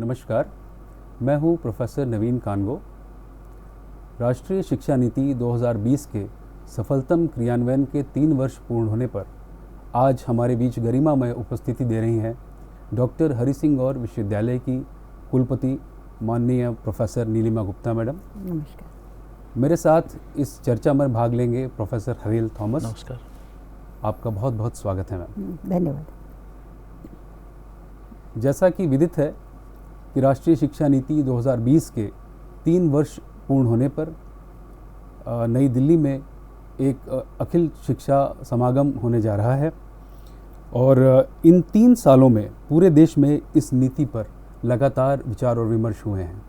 नमस्कार, मैं हूं प्रोफेसर नवीन कानगो। राष्ट्रीय शिक्षा नीति 2020 के सफलतम क्रियान्वयन के 3 वर्ष पूर्ण होने पर आज हमारे बीच गरिमामय उपस्थिति दे रही हैं डॉक्टर हरि सिंह गौर विश्वविद्यालय की कुलपति माननीय प्रोफेसर नीलिमा गुप्ता मैडम। नमस्कार। मेरे साथ इस चर्चा में भाग लेंगे प्रोफेसर हरील थॉमस। नमस्कार। आपका बहुत बहुत स्वागत है मैम। धन्यवाद। जैसा कि विदित है कि राष्ट्रीय शिक्षा नीति 2020 के 3 वर्ष पूर्ण होने पर नई दिल्ली में एक अखिल शिक्षा समागम होने जा रहा है और इन 3 सालों में पूरे देश में इस नीति पर लगातार विचार और विमर्श हुए हैं।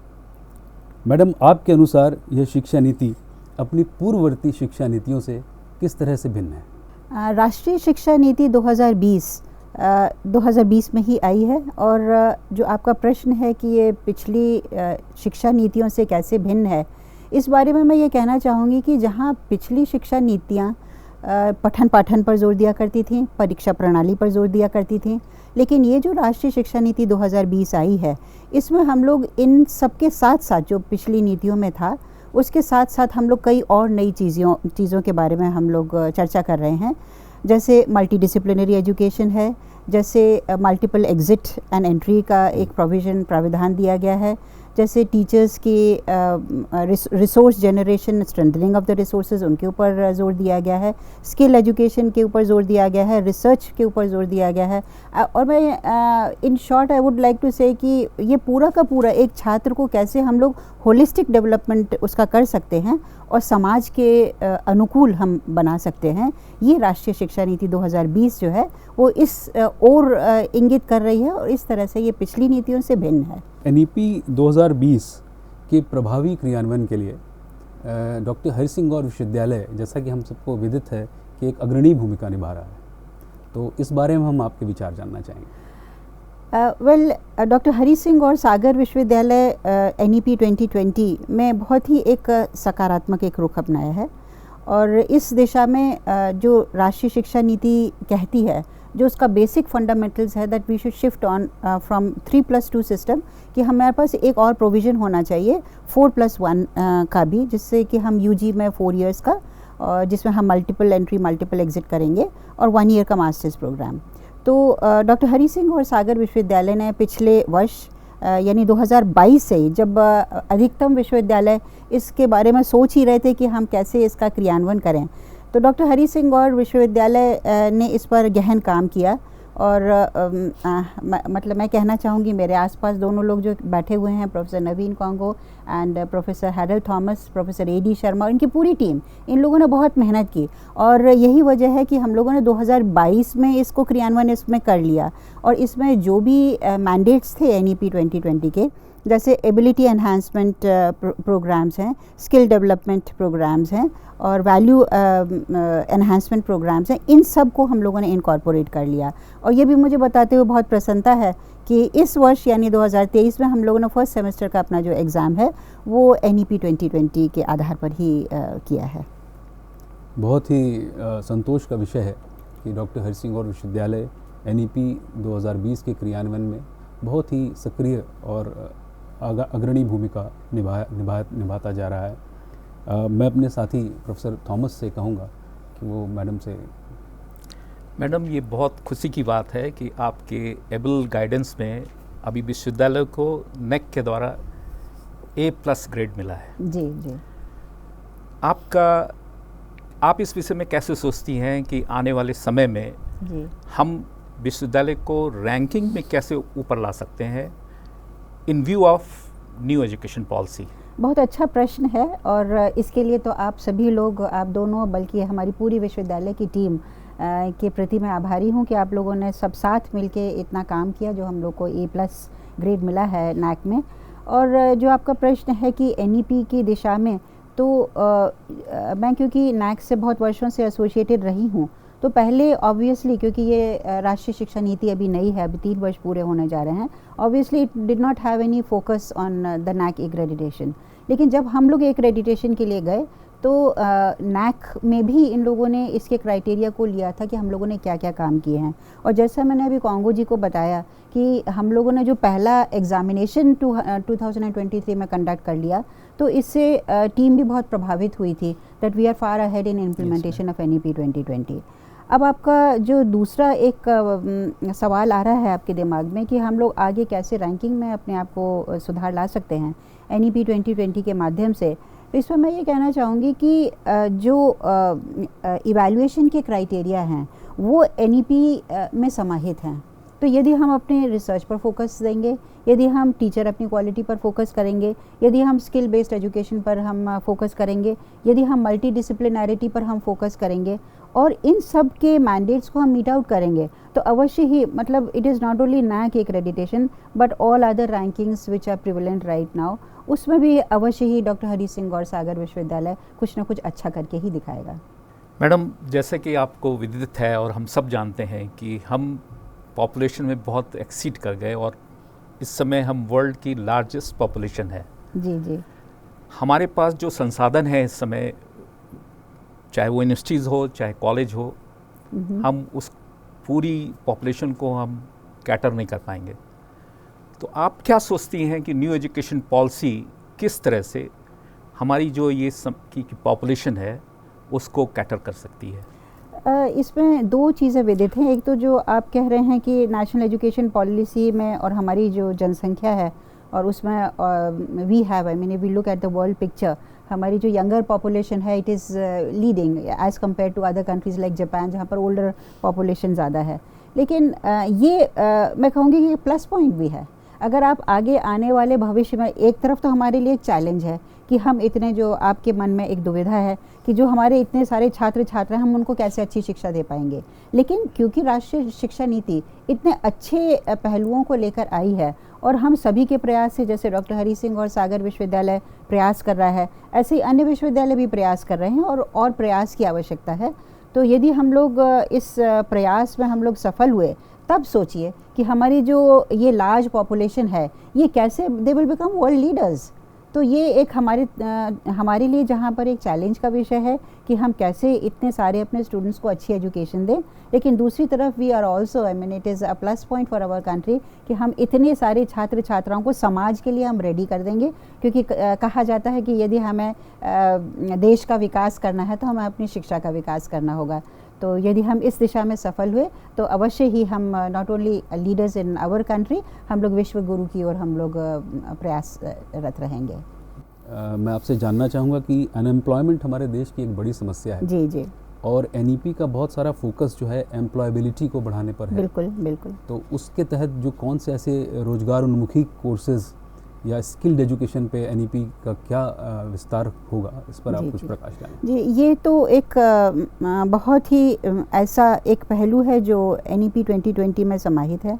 मैडम, आपके अनुसार यह शिक्षा नीति अपनी पूर्ववर्ती शिक्षा नीतियों से किस तरह से भिन्न है? राष्ट्रीय शिक्षा नीति 2020 में ही आई है और जो आपका प्रश्न है कि ये पिछली शिक्षा नीतियों से कैसे भिन्न है, इस बारे में मैं ये कहना चाहूँगी कि जहाँ पिछली शिक्षा नीतियाँ पठन पाठन पर जोर दिया करती थी, परीक्षा प्रणाली पर जोर दिया करती थी, लेकिन ये जो राष्ट्रीय शिक्षा नीति 2020 आई है, इसमें हम लोग इन सब के साथ साथ जो पिछली नीतियों में था उसके साथ साथ हम लोग कई और नई चीज़ों के बारे में हम लोग चर्चा कर रहे हैं। जैसे मल्टी डिसिप्लिनरी एजुकेशन है, जैसे मल्टीपल एग्ज़िट एंड एंट्री का एक प्राविधान दिया गया है, जैसे टीचर्स की resource generation, strengthening of the resources, उनके ऊपर जोर दिया गया है, स्किल एजुकेशन के ऊपर जोर दिया गया है, रिसर्च के ऊपर जोर दिया गया है। और मैं in short I would like to say कि ये पूरा का पूरा एक छात्र को कैसे हम लोग होलिस्टिक डेवलपमेंट उसका कर सकते हैं और समाज के अनुकूल हम बना सकते हैं, ये राष्ट्रीय शिक्षा नीति 2020 जो है वो इस और इंगित कर रही है और इस तरह से ये पिछली नीतियों से भिन्न है। NEP 2020 के प्रभावी क्रियान्वयन के लिए डॉक्टर हरि सिंह गौर विश्वविद्यालय, जैसा कि हम सबको विदित है, कि एक अग्रणी भूमिका निभा रहा है, तो इस बारे में हम आपके विचार जानना चाहेंगे। डॉक्टर हरि सिंह गौर सागर विश्वविद्यालय NEP 2020 में बहुत ही एक सकारात्मक एक रुख अपनाया है और इस दिशा में जो राष्ट्रीय शिक्षा नीति कहती है, जो उसका बेसिक फंडामेंटल्स है that we should shift on from 3+2 system, कि हमारे पास एक और प्रोविज़न होना चाहिए 4+1 का भी, जिससे कि हम UG में 4 इयर्स का, जिसमें हम मल्टीपल एंट्री मल्टीपल एग्जिट करेंगे और 1 ईयर का मास्टर्स प्रोग्राम। तो डॉक्टर हरि सिंह और सागर विश्वविद्यालय ने पिछले वर्ष यानी 2022 से, जब अधिकतम विश्वविद्यालय इसके बारे में सोच ही रहे थे कि हम कैसे इसका क्रियान्वयन करें, तो डॉक्टर हरि सिंह गौर विश्वविद्यालय ने इस पर गहन काम किया और मतलब मैं कहना चाहूँगी मेरे आसपास दोनों लोग जो बैठे हुए हैं, professor Naveen Kango and professor Harold Thomas, professor AD Sharma, इनकी पूरी टीम, इन लोगों ने बहुत मेहनत की और यही वजह है कि हम लोगों ने 2022 में इसको क्रियान्वयन इसमें कर लिया। और इसमें जो भी मैंडेट्स थे NEP 2020 के, जैसे एबिलिटी एनहांसमेंट प्रोग्राम्स हैं, स्किल डेवलपमेंट प्रोग्राम्स हैं और वैल्यू एनहांसमेंट प्रोग्राम्स हैं, इन सब को हम लोगों ने इनकॉर्पोरेट कर लिया। और ये भी मुझे बताते हुए बहुत प्रसन्नता है कि इस वर्ष यानी 2023 में हम लोगों ने फर्स्ट सेमेस्टर का अपना जो एग्ज़ाम है वो NEP 2020 के आधार पर ही किया है। बहुत ही संतोष का विषय है कि डॉक्टर हरि सिंह गौर विश्वविद्यालय NEP 2020 के क्रियान्वयन में बहुत ही सक्रिय और अग्रणी भूमिका निभाता जा रहा है। मैं अपने साथी प्रोफेसर थॉमस से कहूँगा कि वो मैडम ये बहुत खुशी की बात है कि आपके एबल गाइडेंस में अभी विश्वविद्यालय को NAAC के द्वारा A+ ग्रेड मिला है। जी। आप इस विषय में कैसे सोचती हैं कि आने वाले समय में जी हम विश्वविद्यालय को रैंकिंग में कैसे ऊपर ला सकते हैं इन view of new education policy? बहुत अच्छा प्रश्न है और इसके लिए तो आप सभी लोग, आप दोनों, बल्कि हमारी पूरी विश्वविद्यालय की टीम के प्रति मैं आभारी हूँ कि आप लोगों ने सब साथ मिलके इतना काम किया जो हम लोग को A+ ग्रेड मिला है NAAC में। और जो आपका प्रश्न है कि NEP की दिशा में, तो मैं क्योंकि NAAC से बहुत वर्षों से एसोसिएटेड रही हूँ, तो पहले ऑब्वियसली क्योंकि ये राष्ट्रीय शिक्षा नीति अभी नई है, अभी 3 वर्ष पूरे होने जा रहे हैं, obviously it did not have any focus on the NAAC accreditation. लेकिन जब हम लोग एक्रेडिटेशन के लिए गए तो नैक में भी इन लोगों ने इसके क्राइटेरिया को लिया था कि हम लोगों ने क्या क्या काम किए हैं। और जैसा मैंने अभी कॉन्गो जी को बताया कि हम लोगों ने जो पहला एग्ज़ामिनेशन 2023 में कंडक्ट कर लिया, तो इससे टीम भी बहुत प्रभावित हुई थी that we are far ahead in implementation of NEP 2020। अब आपका जो दूसरा एक सवाल आ रहा है आपके दिमाग में कि हम लोग आगे कैसे रैंकिंग में अपने आप को सुधार ला सकते हैं NEP 2020 के माध्यम से, तो इसमें मैं ये कहना चाहूँगी कि जो इवैल्यूएशन के क्राइटेरिया हैं वो NEP में समाहित हैं। तो यदि हम अपने रिसर्च पर फोकस देंगे, यदि हम टीचर अपनी क्वालिटी पर फोकस करेंगे, यदि हम स्किल बेस्ड एजुकेशन पर हम फोकस करेंगे, यदि हम मल्टी डिसिप्लिनैरिटी पर हम फोकस करेंगे और इन सब के मैंडेट्स को हम मीट आउट करेंगे, तो अवश्य ही मतलब it is not only NAAC accreditation but all other rankings which are prevalent right now, उसमें भी अवश्य ही डॉक्टर हरी सिंह गौर सागर विश्वविद्यालय कुछ ना कुछ अच्छा करके ही दिखाएगा। मैडम, जैसे कि आपको विदित है और हम सब जानते हैं कि हम पॉपुलेशन में बहुत एक्सीड कर गए और इस समय हम वर्ल्ड की लार्जेस्ट पॉपुलेशन है। जी जी। हमारे पास जो संसाधन है इस समय, चाहे वो यूनिवर्सिटीज़ हो चाहे कॉलेज हो, हम उस पूरी पॉपुलेशन को हम कैटर नहीं कर पाएंगे। तो आप क्या सोचती हैं कि न्यू एजुकेशन पॉलिसी किस तरह से हमारी जो ये की पॉपुलेशन है उसको कैटर कर सकती है? इसमें दो चीज़ें विदित हैं। एक तो जो आप कह रहे हैं कि नेशनल एजुकेशन पॉलिसी में और हमारी जो जनसंख्या है और उसमें we have, I mean we look at the world picture, हमारी जो यंगर पॉपुलेशन है it is leading as compare to other countries like Japan जहाँ पर ओल्डर पॉपुलेशन ज़्यादा है। लेकिन ये मैं कहूँगी कि प्लस पॉइंट भी है। अगर आप आगे आने वाले भविष्य में, एक तरफ तो हमारे लिए एक चैलेंज है कि हम इतने, जो आपके मन में एक दुविधा है कि जो हमारे इतने सारे छात्र छात्रा हैं हम उनको कैसे अच्छी शिक्षा दे पाएंगे, लेकिन क्योंकि राष्ट्रीय शिक्षा नीति इतने अच्छे पहलुओं को लेकर आई है और हम सभी के प्रयास से, जैसे डॉक्टर हरी सिंह और सागर विश्वविद्यालय प्रयास कर रहा है, ऐसे ही अन्य विश्वविद्यालय भी प्रयास कर रहे हैं और प्रयास की आवश्यकता है। तो यदि हम लोग इस प्रयास में हम लोग सफल हुए, तब सोचिए कि हमारी जो ये लार्ज पॉपुलेशन है ये कैसे they will become world leaders. तो ये एक हमारे लिए जहाँ पर एक चैलेंज का विषय है कि हम कैसे इतने सारे अपने स्टूडेंट्स को अच्छी एजुकेशन दें, लेकिन दूसरी तरफ we are also, I mean it is a plus point for our country कि हम इतने सारे छात्र छात्राओं को समाज के लिए हम रेडी कर देंगे, क्योंकि कहा जाता है कि यदि हमें देश का विकास करना है तो हमें अपनी शिक्षा का विकास करना होगा। तो यदि हम इस दिशा में सफल हुए तो अवश्य ही हम not only leaders in our country, हम लोग विश्व गुरु की ओर हम लोग प्रयासरत रहेंगे। मैं आपसे जानना चाहूँगा कि अनएम्प्लॉयमेंट हमारे देश की एक बड़ी समस्या है। जी जी। और NEP का बहुत सारा फोकस जो है एम्प्लॉयबिलिटी को बढ़ाने पर है। बिल्कुल बिल्कुल। तो उसके तहत जो कौन से ऐसे रोजगार उन्मुखी कोर्सेज या स्किल्ड एजुकेशन पे NEP का क्या विस्तार होगा, इस पर आप कुछ प्रकाश डालें। जी, ये तो एक बहुत ही ऐसा एक पहलू है जो NEP 2020 में समाहित है,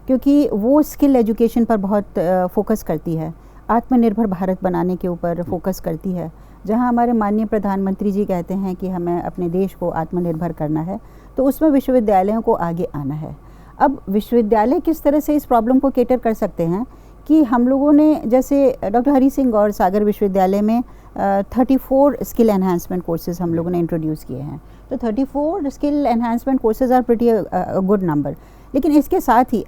क्योंकि वो स्किल एजुकेशन पर बहुत फोकस करती है, आत्मनिर्भर भारत बनाने के ऊपर फोकस करती है। जहां हमारे माननीय प्रधानमंत्री जी कहते हैं कि हमें अपने देश को आत्मनिर्भर करना है, तो उसमें विश्वविद्यालयों को आगे आना है। अब विश्वविद्यालय किस तरह से इस प्रॉब्लम को केटर कर सकते हैं कि हम लोगों ने, जैसे डॉक्टर हरी सिंह गौर सागर विश्वविद्यालय में 34 स्किल एनहांसमेंट कोर्सेज हम लोगों ने इंट्रोड्यूस किए हैं। तो 34 skill enhancement courses are pretty good number. लेकिन इसके साथ ही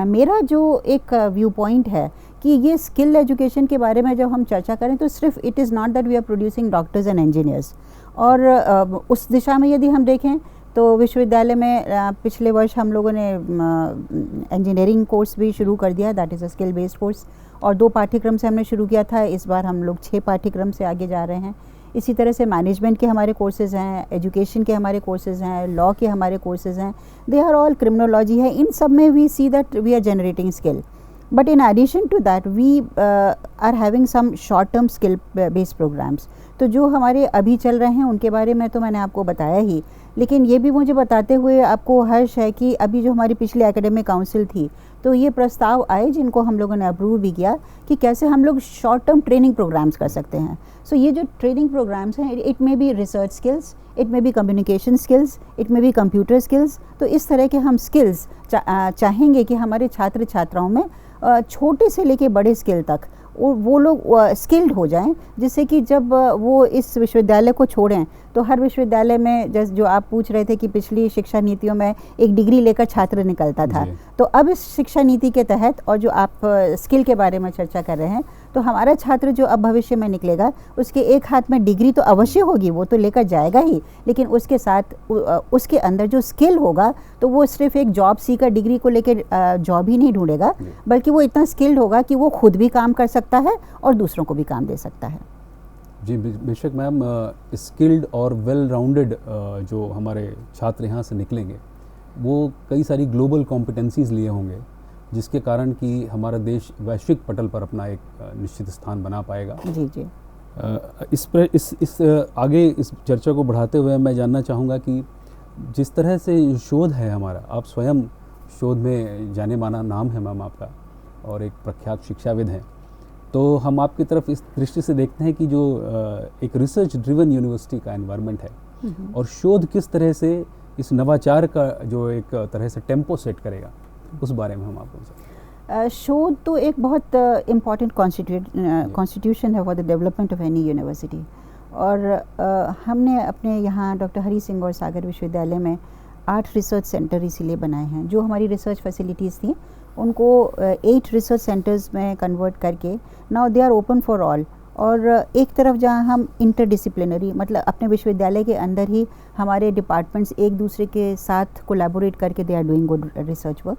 मेरा जो एक व्यू पॉइंट है कि ये स्किल एजुकेशन के बारे में जब हम चर्चा करें तो सिर्फ it is not that we are producing doctors and engineers. और उस दिशा में यदि हम देखें तो विश्वविद्यालय में पिछले वर्ष हम लोगों ने इंजीनियरिंग कोर्स भी शुरू कर दिया, that is a skill based course, और 2 पाठ्यक्रम से हमने शुरू किया था। इस बार हम लोग 6 पाठ्यक्रम से आगे जा रहे हैं। इसी तरह से मैनेजमेंट के हमारे कोर्सेज़ हैं, एजुकेशन के हमारे कोर्सेज़ हैं, लॉ के हमारे कोर्सेज़ हैं, दे आर ऑल, क्रिमिनोलॉजी है, इन सब में we see that we are generating skill. But in addition to that, we are having some short-term skill-based programs. तो जो हमारे अभी चल रहे हैं उनके बारे में तो मैंने आपको बताया ही, लेकिन ये भी मुझे बताते हुए आपको हर्ष है कि अभी जो हमारी पिछली एकेडमिक काउंसिल थी तो ये प्रस्ताव आए जिनको हम लोगों ने अप्रूव भी किया कि कैसे हम लोग शॉर्ट टर्म ट्रेनिंग प्रोग्राम्स कर सकते हैं। सो ये जो ट्रेनिंग प्रोग्राम्स हैं, it may be research skills, it may be communication skills, it may be computer skills. तो इस तरह के हम स्किल्स चाहेंगे कि हमारे छात्र छात्राओं में छोटे से लेके बड़े स्किल तक वो लोग स्किल्ड हो जाएं, जिससे कि जब वो इस विश्वविद्यालय को छोड़ें तो हर विश्वविद्यालय में जैसे जो आप पूछ रहे थे कि पिछली शिक्षा नीतियों में एक डिग्री लेकर छात्र निकलता था, तो अब इस शिक्षा नीति के तहत और जो आप स्किल के बारे में चर्चा कर रहे हैं, तो हमारा छात्र जो अब भविष्य में निकलेगा उसके एक हाथ में डिग्री तो अवश्य होगी, वो तो लेकर जाएगा ही, लेकिन उसके साथ उसके अंदर जो स्किल होगा तो वो सिर्फ एक जॉब सीकर डिग्री को लेकर जॉब ही नहीं ढूंढेगा, बल्कि वो इतना स्किल्ड होगा कि वो खुद भी काम कर सकता है और दूसरों को भी काम दे सकता है। जी बेशक मैम, स्किल्ड और वेल राउंडेड जो हमारे छात्र यहाँ से निकलेंगे वो कई सारी ग्लोबल कॉम्पिटेंसीज लिए होंगे, जिसके कारण कि हमारा देश वैश्विक पटल पर अपना एक निश्चित स्थान बना पाएगा। जी जी। इस आगे इस चर्चा को बढ़ाते हुए मैं जानना चाहूँगा कि जिस तरह से शोध है हमारा, आप स्वयं शोध में जाने माना नाम है मैम आपका और एक प्रख्यात शिक्षाविद हैं, तो हम आपकी तरफ इस दृष्टि से देखते हैं कि जो एक रिसर्च ड्रिवन यूनिवर्सिटी का एनवायरनमेंट है और शोध किस तरह से इस नवाचार का जो एक तरह से टेम्पो सेट करेगा, उस बारे में हम आपको बताएं। शोध तो एक बहुत इम्पॉर्टेंट कॉन्स्टिट्यूशन है for the development of any university, और हमने अपने यहाँ डॉक्टर हरी सिंह और सागर विश्वविद्यालय में 8 रिसर्च सेंटर इसीलिए बनाए हैं। जो हमारी रिसर्च फैसिलिटीज़ थी उनको 8 रिसर्च सेंटर्स में कन्वर्ट करके now they are open for all. और एक तरफ जहाँ हम इंटरडिसिप्लिनरी, मतलब अपने विश्वविद्यालय के अंदर ही हमारे डिपार्टमेंट्स एक दूसरे के साथ कोलैबोरेट करके they are doing good research work,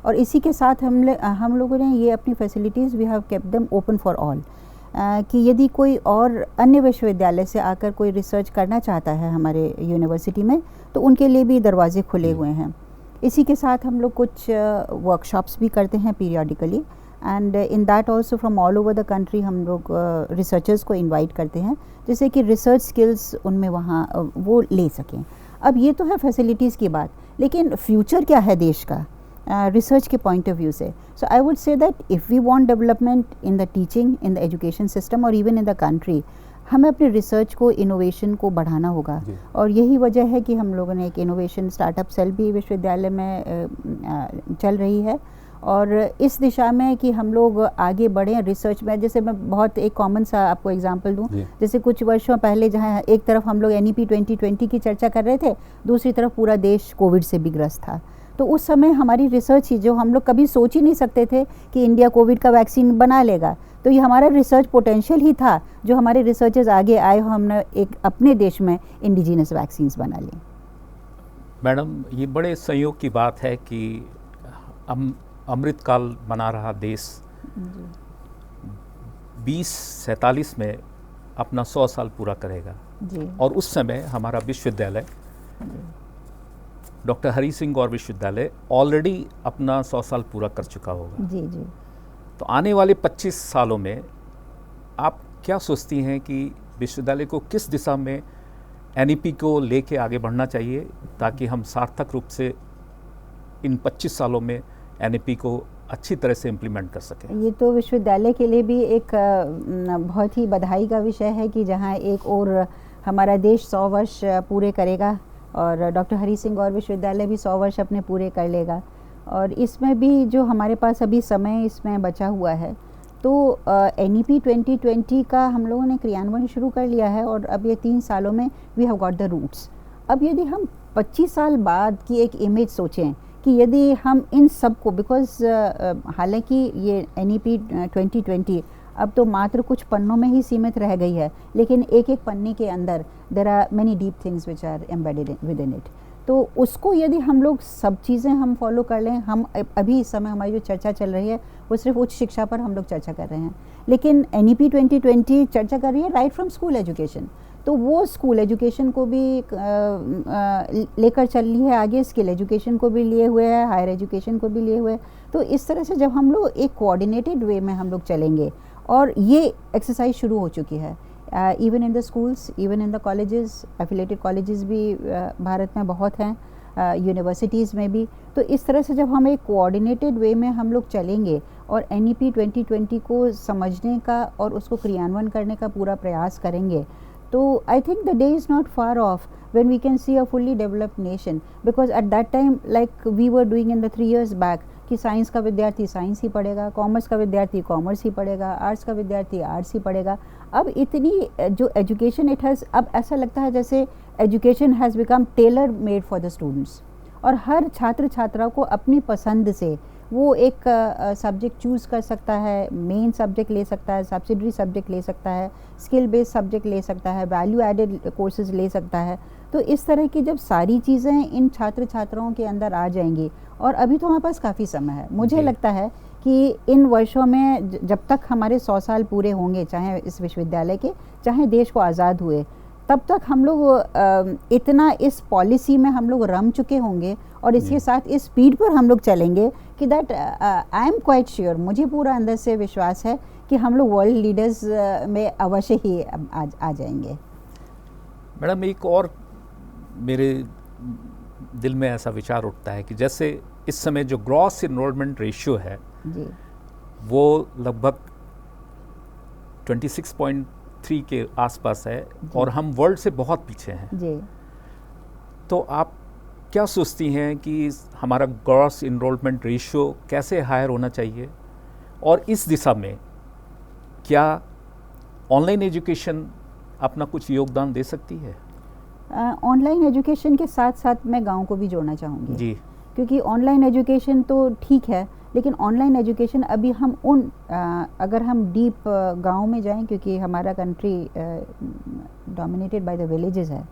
और इसी के साथ हम लोगों ने ये अपनी facilities we have kept them open for all, कि यदि कोई और अन्य विश्वविद्यालय से आकर कोई रिसर्च करना चाहता है हमारे यूनिवर्सिटी में तो उनके लिए भी दरवाजे खुले हुए हैं। इसी के साथ हम लोग कुछ वर्कशॉप्स भी करते हैं periodically, and in that also from all over the country हम लोग रिसर्चर्स को इनवाइट करते हैं, जिससे कि रिसर्च स्किल्स उनमें वहाँ वो ले सकें। अब ये तो है फैसिलिटीज़ की बात, लेकिन फ्यूचर क्या है देश का रिसर्च के पॉइंट ऑफ व्यू से? So I would say that if we want development in the teaching, in the education system और इवन इन द कंट्री, हमें अपने रिसर्च को, इनोवेशन को बढ़ाना होगा। और यही वजह है कि हम लोगों ने एक इनोवेशन स्टार्टअप सेल भी विश्वविद्यालय में चल रही है, और इस दिशा में कि हम लोग आगे बढ़ें रिसर्च में। जैसे मैं बहुत एक कॉमन सा आपको एग्जांपल दूं, जैसे कुछ वर्षों पहले जहां एक तरफ हम लोग NEP 2020 की चर्चा कर रहे थे, दूसरी तरफ पूरा देश कोविड से भी ग्रस्त था, तो उस समय हमारी रिसर्च ही, जो हम लोग कभी सोच ही नहीं सकते थे कि इंडिया कोविड का वैक्सीन बना लेगा, तो ये हमारा रिसर्च पोटेंशियल ही था जो हमारे रिसर्चर्स आगे आए, हमने एक अपने देश में इंडिजिनस वैक्सीन्स बना ली। मैडम, ये बड़े संयोग की बात है कि अमृतकाल बना रहा देश 2047 में अपना 100 साल पूरा करेगा जी। और उस समय हमारा विश्वविद्यालय डॉक्टर हरी सिंह और विश्वविद्यालय ऑलरेडी अपना 100 साल पूरा कर चुका होगा। जी जी। तो आने वाले 25 सालों में आप क्या सोचती हैं कि विश्वविद्यालय को किस दिशा में NEP को लेके आगे बढ़ना चाहिए, ताकि हम सार्थक रूप से इन 25 सालों में NEP को अच्छी तरह से इम्प्लीमेंट कर सकें? ये तो विश्वविद्यालय के लिए भी एक बहुत ही बधाई का विषय है कि जहाँ एक और हमारा देश 100 वर्ष पूरे करेगा और डॉक्टर हरी सिंह और विश्वविद्यालय भी 100 वर्ष अपने पूरे कर लेगा, और इसमें भी जो हमारे पास अभी समय इसमें बचा हुआ है, तो NEP 2020 का हम लोगों ने क्रियान्वयन शुरू कर लिया है, और अब ये 3 सालों में we have got the roots. अब यदि हम 25 साल बाद की एक इमेज सोचें कि यदि हम इन सब को, बिकॉज हालांकि ये NEP 2020 अब तो मात्र कुछ पन्नों में ही सीमित रह गई है, लेकिन एक एक पन्ने के अंदर there are many deep things which are embedded within it. तो उसको यदि हम लोग सब चीज़ें हम फॉलो कर लें, हम अभी इस समय हमारी जो चर्चा चल रही है वो सिर्फ उच्च शिक्षा पर हम लोग चर्चा कर रहे हैं, लेकिन NEP 2020 चर्चा कर रही है राइट फ्रॉम स्कूल एजुकेशन, तो वो स्कूल एजुकेशन को भी लेकर चल रही है आगे, स्किल एजुकेशन को भी लिए हुए है, हायर एजुकेशन को भी लिए हुए। तो इस तरह से जब हम लोग एक कोऑर्डिनेटेड वे में हम लोग चलेंगे, और ये एक्सरसाइज शुरू हो चुकी है even in the schools, even in the colleges, affiliated colleges भी भारत में बहुत हैं, यूनिवर्सिटीज़ में भी। तो इस तरह से जब हम एक कोऑर्डिनेटेड वे में हम लोग चलेंगे और NEP 2020 को समझने का और उसको क्रियान्वयन करने का पूरा प्रयास करेंगे, तो I think the day is not far off when we can see a fully developed nation, because at that time, like we were doing in the 3 years back, कि साइंस का विद्यार्थी साइंस ही पढ़ेगा, कॉमर्स का विद्यार्थी commerce ही पढ़ेगा, arts का विद्यार्थी arts ही पढ़ेगा। अब इतनी जो एजुकेशन इट हैज़, अब ऐसा लगता है जैसे education has become tailor made for the students, और हर छात्र छात्रा को अपनी पसंद से वो एक सब्जेक्ट चूज़ कर सकता है, मेन सब्जेक्ट ले सकता है, सब्सिडरी सब्जेक्ट ले सकता है, स्किल बेस्ड सब्जेक्ट ले सकता है, वैल्यू एडेड कोर्सेज ले सकता है। तो इस तरह की जब सारी चीज़ें इन छात्र छात्राओं के अंदर आ जाएंगी, और अभी तो हमारे पास काफ़ी समय है, मुझे लगता है कि इन वर्षों में जब तक हमारे 100 साल पूरे होंगे, चाहे इस विश्वविद्यालय के, चाहे देश को आज़ाद हुए, तब तक हम लोग इतना इस पॉलिसी में हम लोग रम चुके होंगे और इसके साथ इस स्पीड पर हम लोग चलेंगे कि that I am quite sure, मुझे पूरा अंदर से विश्वास है कि हम लोग वर्ल्ड लीडर्स में अवश्य ही आ जाएंगे। मैडम, एक और मेरे दिल में ऐसा विचार उठता है कि जैसे इस समय जो ग्रॉस इनरोलमेंट रेशियो है जी, वो लगभग 26.3 के आसपास है और हम वर्ल्ड से बहुत पीछे हैं जी। तो आप क्या सोचती हैं कि हमारा ग्रॉस इनरोलमेंट रेशियो कैसे हायर होना चाहिए, और इस दिशा में क्या ऑनलाइन एजुकेशन अपना कुछ योगदान दे सकती है? ऑनलाइन एजुकेशन के साथ साथ मैं गांव को भी जोड़ना चाहूँगी जी, क्योंकि ऑनलाइन एजुकेशन तो ठीक है, लेकिन ऑनलाइन एजुकेशन अभी हम अगर हम डीप गांव में जाएं, क्योंकि हमारा country dominated by the villages है,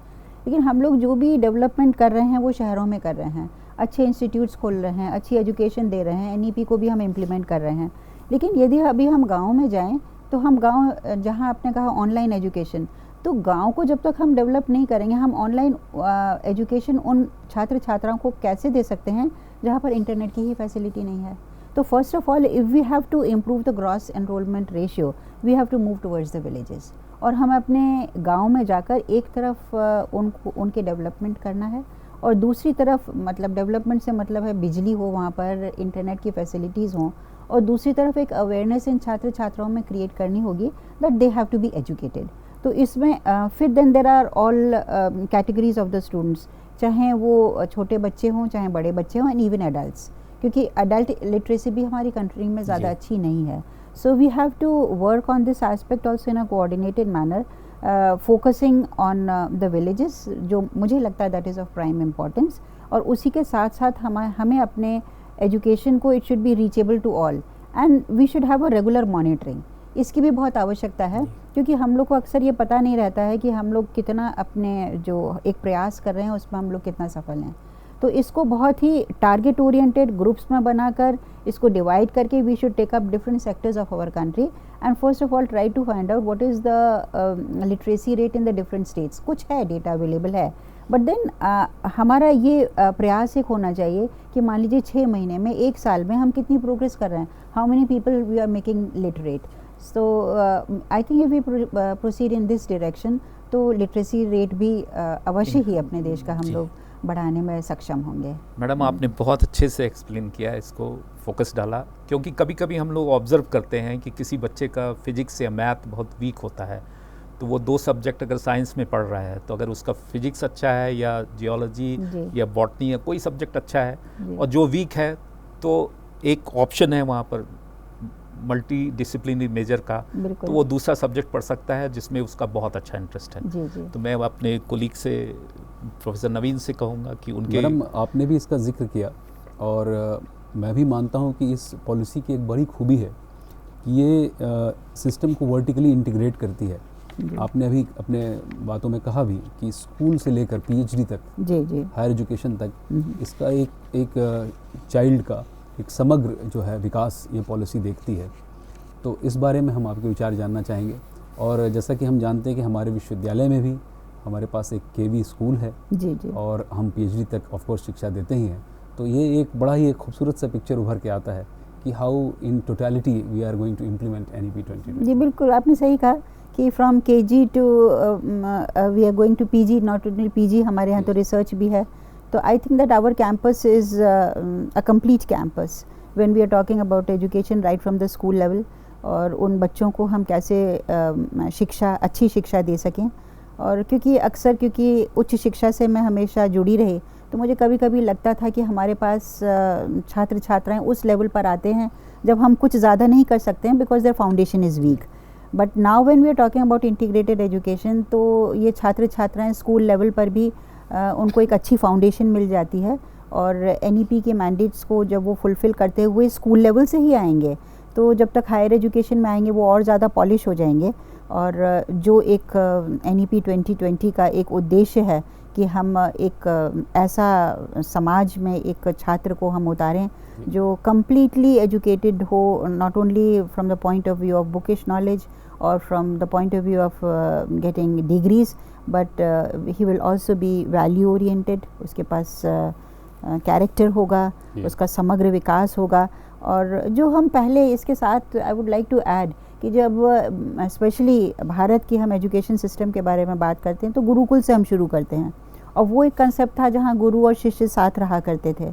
लेकिन हम लोग जो भी डेवलपमेंट कर रहे हैं वो शहरों में कर रहे हैं, अच्छे इंस्टीट्यूट्स खोल रहे हैं, अच्छी एजुकेशन दे रहे हैं, NEP को भी हम इम्प्लीमेंट कर रहे हैं। लेकिन यदि अभी हम गाँव में जाएँ तो हम गाँव, जहाँ आपने कहा ऑनलाइन एजुकेशन, तो गांव को जब तक हम डेवलप नहीं करेंगे, हम ऑनलाइन एजुकेशन उन छात्र छात्राओं को कैसे दे सकते हैं जहां पर इंटरनेट की ही फैसिलिटी नहीं है। तो first of all, if we have to improve the gross enrolment ratio, we have to move towards the villages, और हम अपने गांव में जाकर एक तरफ उनके डेवलपमेंट करना है, और दूसरी तरफ मतलब डेवलपमेंट से मतलब है बिजली हो वहाँ पर, इंटरनेट की फैसिलिटीज़ हों, और दूसरी तरफ एक अवेयरनेस इन छात्र छात्राओं में क्रिएट करनी होगी that they have to be educated. तो इसमें फिर then there are all categories of the students, चाहे वो छोटे बच्चे हों चाहे बड़े बच्चे हों, एंड इवन एडल्ट्स, क्योंकि एडल्ट लिटरेसी भी हमारी कंट्री में ज़्यादा अच्छी नहीं है। So we have to work on this aspect also in a coordinated manner, focusing on the villages, जो मुझे लगता है that is of prime importance. और उसी के साथ साथ हमें अपने एजुकेशन को, it should be reachable to all, and we should have a regular monitoring. इसकी भी बहुत आवश्यकता है, क्योंकि हम लोग को अक्सर ये पता नहीं रहता है कि हम लोग कितना अपने जो एक प्रयास कर रहे हैं उसमें हम लोग कितना सफल हैं। तो इसको बहुत ही टारगेट ओरिएंटेड ग्रुप्स में बनाकर, इसको डिवाइड करके, we should take up different sectors of our country, and first of all try to find out what is the literacy rate in the different states. कुछ है, डेटा अवेलेबल है, but then हमारा ये प्रयास एक होना चाहिए कि मान लीजिए 6 महीने में, 1 साल में हम कितनी प्रोग्रेस कर रहे हैं, how many people we are making literate. So I think if we proceed in this direction, तो लिटरेसी रेट भी अवश्य ही अपने देश का हम लोग बढ़ाने में सक्षम होंगे। मैडम, आपने बहुत अच्छे से एक्सप्लेन किया, इसको फोकस डाला, क्योंकि कभी कभी हम लोग ऑब्जर्व करते हैं कि किसी बच्चे का फिजिक्स या मैथ बहुत वीक होता है, तो वो 2 सब्जेक्ट अगर साइंस में पढ़ रहा है, तो अगर उसका फिजिक्स अच्छा है या जियोलॉजी या बॉटनी या कोई सब्जेक्ट अच्छा है, और जो वीक है तो एक ऑप्शन है वहाँ पर मल्टी डिसिप्लिनरी मेजर का, तो वो दूसरा सब्जेक्ट पढ़ सकता है जिसमें उसका बहुत अच्छा इंटरेस्ट है। जी। तो मैं अपने कोलीग से, प्रोफेसर नवीन से कहूँगा कि उनके, मैडम आपने भी इसका जिक्र किया, और मैं भी मानता हूँ कि इस पॉलिसी की एक बड़ी खूबी है कि ये सिस्टम को वर्टिकली इंटीग्रेट करती है। आपने अभी अपने बातों में कहा भी कि स्कूल से लेकर PhD तक, जी, हायर एजुकेशन तक, इसका एक चाइल्ड का एक समग्र जो है विकास ये पॉलिसी देखती है। तो इस बारे में हम आपके विचार जानना चाहेंगे। और जैसा कि हम जानते हैं कि हमारे विश्वविद्यालय में भी हमारे पास एक KV स्कूल है, जी, और हम PhD तक ऑफ कोर्स शिक्षा देते ही हैं। तो ये एक बड़ा ही एक खूबसूरत सा पिक्चर उभर के आता है कि how in totality we are going to implement NEP 2020। जी बिल्कुल, आपने सही कहा कि from KG to we are going to PG, not only PG, हमारे यहाँ तो रिसर्च भी है। So I think that our campus is a complete campus when we are talking about education right from the school level, और उन बच्चों को हम कैसे अच्छी शिक्षा दे सकें। और क्योंकि उच्च शिक्षा से मैं हमेशा जुड़ी रही, तो मुझे कभी कभी लगता था कि हमारे पास छात्र छात्राएं उस लेवल पर आते हैं जब हम कुछ ज़्यादा नहीं कर सकते हैं because their foundation is weak. But now when we are talking about integrated education, तो ये छात्र छात्राएं स्कूल लेवल पर भी उनको एक अच्छी फाउंडेशन मिल जाती है, और NEP के मैंडेट्स को जब वो फुलफ़िल करते हुए स्कूल लेवल से ही आएंगे, तो जब तक हायर एजुकेशन में आएंगे वो और ज़्यादा पॉलिश हो जाएंगे. और जो एक NEP 2020 का एक उद्देश्य है कि हम एक ऐसा समाज में एक छात्र को हम उतारें जो कम्प्लीटली एजुकेटेड हो, not only from the point of view of bookish knowledge और from the point of view of getting degrees, but he will also be value oriented. उसके पास कैरेक्टर होगा, उसका समग्र विकास होगा. और जो हम पहले इसके साथ I would like to add कि जब स्पेशली भारत की हम एजुकेशन सिस्टम के बारे में बात करते हैं तो गुरुकुल से हम शुरू करते हैं, और वो एक कंसेप्ट था जहाँ गुरु और शिष्य साथ रहा करते थे.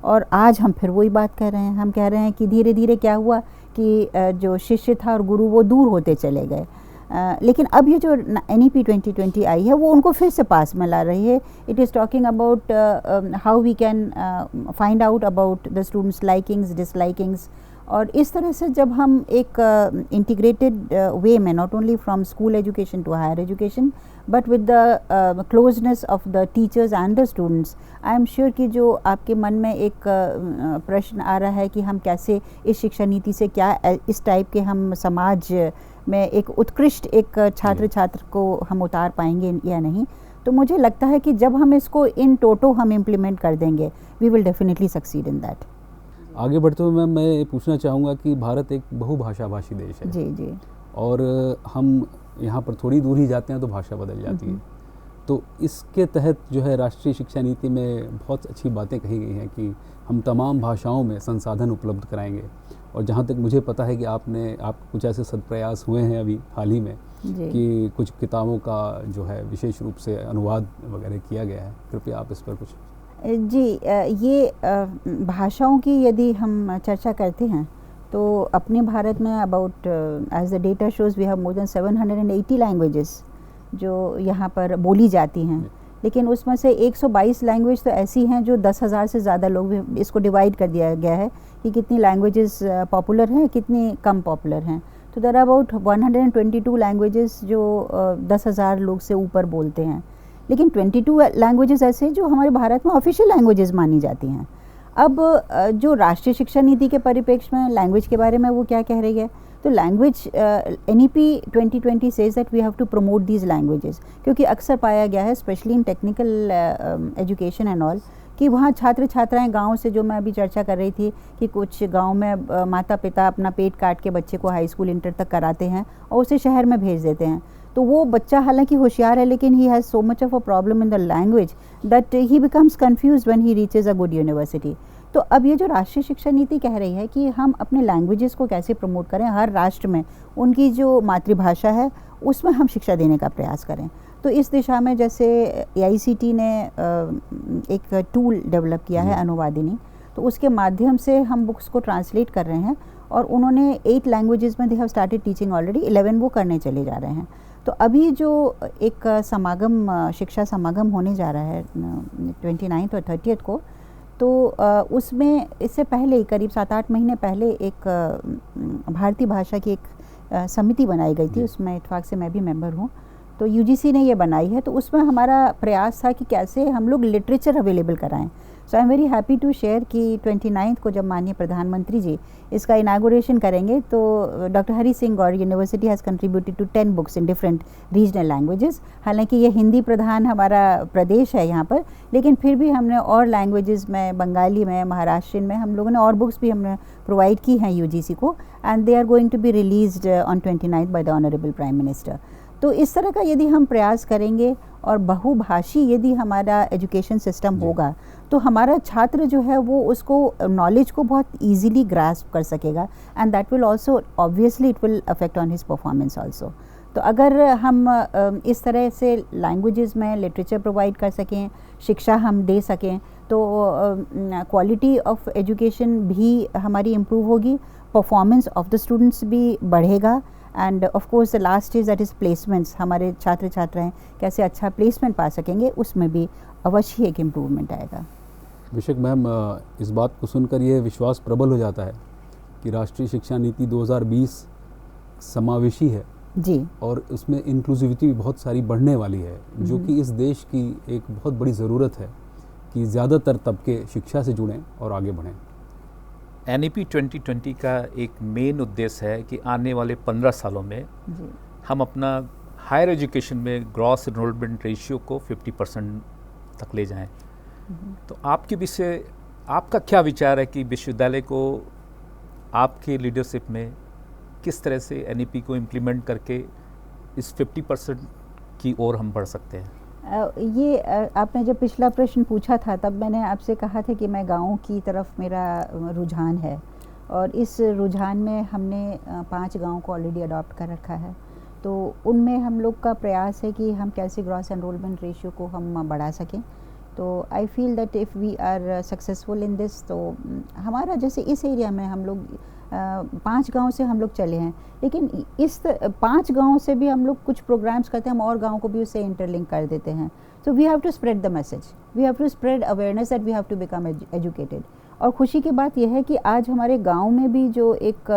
और आज हम फिर वही बात कर रहे हैं. हम कह रहे हैं कि धीरे धीरे क्या हुआ कि जो शिष्य था और गुरु वो दूर होते चले गए. लेकिन अब ये जो NEP 2020 आई है वो उनको फिर से पास में ला रही है. It is talking about how we can find out about the students likings dislikings. और इस तरह से जब हम एक इंटीग्रेटेड वे में, not only from school education to higher education, but with the closeness of the teachers and the students, I am sure कि जो आपके मन में एक प्रश्न आ रहा है कि हम कैसे इस शिक्षा नीति से क्या इस टाइप के हम समाज में एक उत्कृष्ट एक छात्र छात्र को हम उतार पाएंगे या नहीं, तो मुझे लगता है कि जब हम इसको इन टोटो हम इम्प्लीमेंट कर देंगे, we will definitely succeed in that. आगे बढ़ते हुए मैम मैं पूछना चाहूँगा कि भारत एक बहुभाषा भाषी देश है. जी जी. और हम यहाँ पर थोड़ी दूर ही जाते हैं तो भाषा बदल जाती है. तो इसके तहत जो है राष्ट्रीय शिक्षा नीति में बहुत अच्छी बातें कही गई हैं कि हम तमाम भाषाओं में संसाधन उपलब्ध कराएंगे. और जहाँ तक मुझे पता है कि आप कुछ ऐसे सदप्रयास हुए हैं अभी हाल ही में कि कुछ किताबों का जो है विशेष रूप से अनुवाद वगैरह किया गया है. कृपया आप इस पर कुछ. जी, ये भाषाओं की यदि हम चर्चा करते हैं तो अपने भारत में about as the data shows we have more than 780 languages जो यहाँ पर बोली जाती हैं. लेकिन उसमें से 122 लैंग्वेज तो ऐसी हैं जो 10,000 से ज़्यादा लोग भी, इसको डिवाइड कर दिया गया है कि कितनी लैंग्वेजेस पॉपुलर हैं, कितनी कम पॉपुलर हैं. तो देयर आर अबाउट 122 लैंग्वेजेस जो 10,000 लोग से ऊपर बोलते हैं. लेकिन 22 लैंग्वेजेस ऐसे जो हमारे भारत में ऑफिशियल लैंग्वेजेस मानी जाती हैं. अब जो राष्ट्रीय शिक्षा नीति के परिप्रेक्ष्य में लैंग्वेज के बारे में वो क्या कह रही है, तो language NEP 2020 says that we have to promote these languages, क्योंकि अक्सर पाया गया है specially in technical education and all कि वहाँ छात्र छात्राएं गांव से, जो मैं अभी चर्चा कर रही थी कि कुछ गांव में माता पिता अपना पेट काट के बच्चे को हाई स्कूल इंटर तक कराते हैं और उसे शहर में भेज देते हैं. तो वो बच्चा हालांकि होशियार है लेकिन he has so much of a problem in the language that he becomes confuse when he reaches a good university. तो अब ये जो राष्ट्रीय शिक्षा नीति कह रही है कि हम अपने लैंग्वेजेस को कैसे प्रमोट करें, हर राष्ट्र में उनकी जो मातृभाषा है उसमें हम शिक्षा देने का प्रयास करें. तो इस दिशा में जैसे AICTE ने एक टूल डेवलप किया है अनुवादिनी, तो उसके माध्यम से हम बुक्स को ट्रांसलेट कर रहे हैं और उन्होंने 8 लैंग्वेजेस में they have started teaching already, 11 वो करने चले जा रहे हैं. तो अभी जो एक समागम, शिक्षा समागम होने जा रहा है 29 और 30 को, तो उसमें इससे पहले करीब 7-8 महीने पहले एक भारतीय भाषा की एक समिति बनाई गई थी. उसमें इत्तेफाक से मैं भी मेंबर हूँ. तो UGC ने ये बनाई है. तो उसमें हमारा प्रयास था कि कैसे हम लोग लिटरेचर अवेलेबल कराएं. So I am very happy to share कि 29 को जब माननीय प्रधानमंत्री जी इसका इनागुरेशन करेंगे तो doctor Hari Singh Gour university has contributed to 10 books in different regional languages. हालांकि ये हिंदी प्रधान हमारा प्रदेश है यहाँ पर, लेकिन फिर भी हमने और लैंग्वेजेस में, बंगाली में, महाराष्ट्रियन में, हम लोगों ने और बुक्स भी हमने प्रोवाइड की हैं UGC को, and they are going to be released on 29 by the honourable prime minister. तो इस तरह का यदि हम प्रयास करेंगे और बहुभाषी यदि हमारा एजुकेशन सिस्टम होगा तो हमारा छात्र जो है वो उसको नॉलेज को बहुत इजीली ग्रास्प कर सकेगा, and that will also obviously it will affect on his performance also. तो अगर हम इस तरह से लैंग्वेजेस में लिटरेचर प्रोवाइड कर सकें, शिक्षा हम दे सकें, तो क्वालिटी ऑफ एजुकेशन भी हमारी इम्प्रूव होगी, परफॉर्मेंस ऑफ द स्टूडेंट्स भी बढ़ेगा, end of course the last stage that is placements. हमारे छात्र छात्राएं कैसे अच्छा प्लेसमेंट पा सकेंगे उसमें भी अवश्य एक इम्प्रूवमेंट आएगा। बेशक मैम, इस बात को सुनकर ये विश्वास प्रबल हो जाता है कि राष्ट्रीय शिक्षा नीति 2020 समावेशी है जी, और उसमें इंक्लूसिविटी भी बहुत सारी बढ़ने वाली है, जो कि इस देश की एक बहुत बड़ी ज़रूरत है कि ज़्यादातर तबके शिक्षा से जुड़ें और आगे बढ़ें। NEP 2020 का एक मेन उद्देश्य है कि आने वाले 15 सालों में जी, हम अपना हायर एजुकेशन में ग्रॉस एनरोलमेंट रेशियो को 50% तक ले जाएं। तो आपके विषय, आपका क्या विचार है कि विश्वविद्यालय को आपके लीडरशिप में किस तरह से NEP को इम्प्लीमेंट करके इस 50% की ओर हम बढ़ सकते हैं? ये आपने जब पिछला प्रश्न पूछा था तब मैंने आपसे कहा था कि मैं गाँव की तरफ मेरा रुझान है, और इस रुझान में हमने 5 गाँव को ऑलरेडी अडॉप्ट कर रखा है। तो उनमें हम लोग का प्रयास है कि हम कैसे ग्रॉस एनरोलमेंट रेशियो को हम बढ़ा सकें। तो I feel that if we are successful in this, तो हमारा जैसे इस एरिया में हम लोग 5 गांव से हम लोग चले हैं, लेकिन इस 5 गांव से भी हम लोग कुछ प्रोग्राम्स करते हैं, हम और गाँव को भी उससे इंटरलिंक कर देते हैं। So we have to spread the message, we have to spread awareness that we have to become educated. और खुशी की बात यह है कि आज हमारे गांव में भी जो एक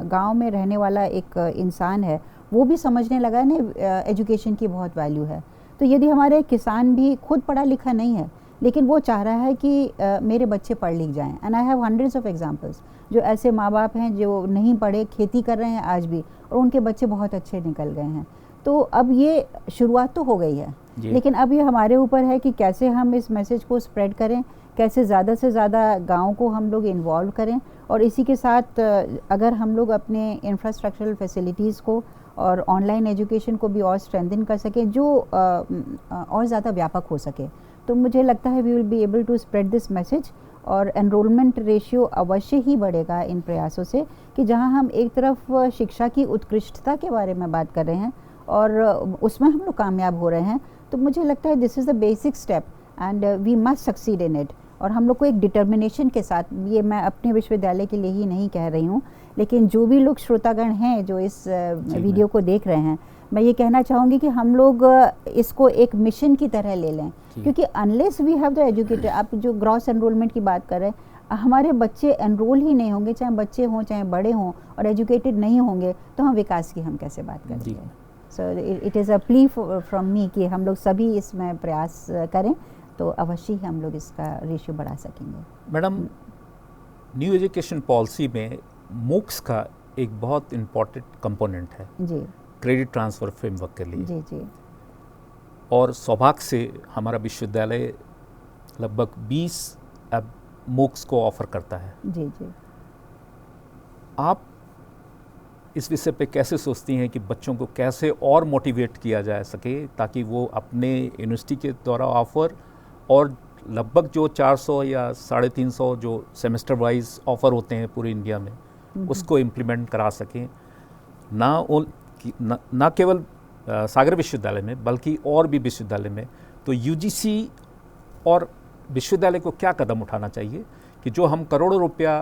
गांव में रहने वाला एक इंसान है वो भी समझने लगा है ना एजुकेशन की बहुत वैल्यू है। तो यदि हमारे किसान भी खुद पढ़ा लिखा नहीं है लेकिन वो चाह रहा है कि मेरे बच्चे पढ़ लिख जाएं, and I have hundreds of examples जो ऐसे माँ बाप हैं जो नहीं पढ़े, खेती कर रहे हैं आज भी, और उनके बच्चे बहुत अच्छे निकल गए हैं। तो अब ये शुरुआत तो हो गई है, लेकिन अब ये हमारे ऊपर है कि कैसे हम इस मैसेज को स्प्रेड करें, कैसे ज़्यादा से ज़्यादा गाँव को हम लोग इन्वॉल्व करें, और इसी के साथ अगर हम लोग अपने इंफ्रास्ट्रक्चरल फैसिलिटीज़ को और ऑनलाइन एजुकेशन को भी और स्ट्रेंथन कर सकें जो और ज़्यादा व्यापक हो सके, तो मुझे लगता है we will be able to spread this message. और एनरोलमेंट रेशियो अवश्य ही बढ़ेगा इन प्रयासों से, कि जहां हम एक तरफ शिक्षा की उत्कृष्टता के बारे में बात कर रहे हैं और उसमें हम लोग कामयाब हो रहे हैं, तो मुझे लगता है this is the basic step and we must succeed in it. और हम लोग को एक डिटर्मिनेशन के साथ, ये मैं अपने विश्वविद्यालय के लिए ही नहीं कह रही हूँ, लेकिन जो भी लोग श्रोतागण हैं जो इस वीडियो को देख रहे हैं, मैं ये कहना चाहूँगी कि हम लोग इसको एक मिशन की तरह ले लें, क्योंकि unless we have the educated, आप जो ग्रॉस एनरोलमेंट की बात कर रहे हैं, हमारे बच्चे एनरोल ही नहीं होंगे, चाहे बच्चे हों चाहे बड़े हों, और एजुकेटेड नहीं होंगे, तो हम विकास की हम कैसे बात करेंगे। So it is a plea from me कि हम लोग सभी इसमें प्रयास करें, तो अवश्य ही हम लोग इसका रेशियो बढ़ा सकेंगे। मैडम, न्यू एजुकेशन पॉलिसी में मूक्स का एक बहुत इम्पॉर्टेंट कंपोनेंट है जी, क्रेडिट ट्रांसफ़र फ्रेमवर्क के लिए। जी जी, और सौभाग्य से हमारा विश्वविद्यालय लगभग 20 अब मूक्स को ऑफर करता है। जी जी, आप इस विषय पे कैसे सोचती हैं कि बच्चों को कैसे और मोटिवेट किया जा सके ताकि वो अपने यूनिवर्सिटी के द्वारा ऑफर और लगभग जो 400 या 350 जो सेमेस्टर वाइज ऑफर होते हैं पूरे इंडिया में, उसको इम्प्लीमेंट करा सकें, ना केवल सागर विश्वविद्यालय में बल्कि और भी विश्वविद्यालय में। तो यूजीसी और विश्वविद्यालय को क्या कदम उठाना चाहिए कि जो हम करोड़ों रुपया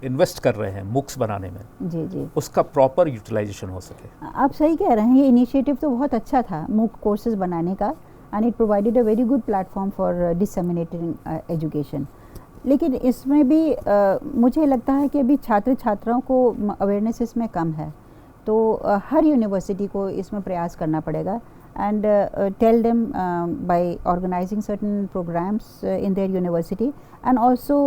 इन्वेस्ट कर रहे हैं मूक्स बनाने में, जी जी, उसका प्रॉपर यूटिलाइजेशन हो सके? आप सही कह रहे हैं, ये इनिशिएटिव तो बहुत अच्छा था मूक कोर्सेज बनाने का, and it provided a very good platform for disseminating education. लेकिन इसमें भी मुझे लगता है कि अभी छात्र छात्राओं को अवेयरनेस इसमें कम है, तो हर यूनिवर्सिटी को इसमें प्रयास करना पड़ेगा, and tell them by organizing certain programs in their university and also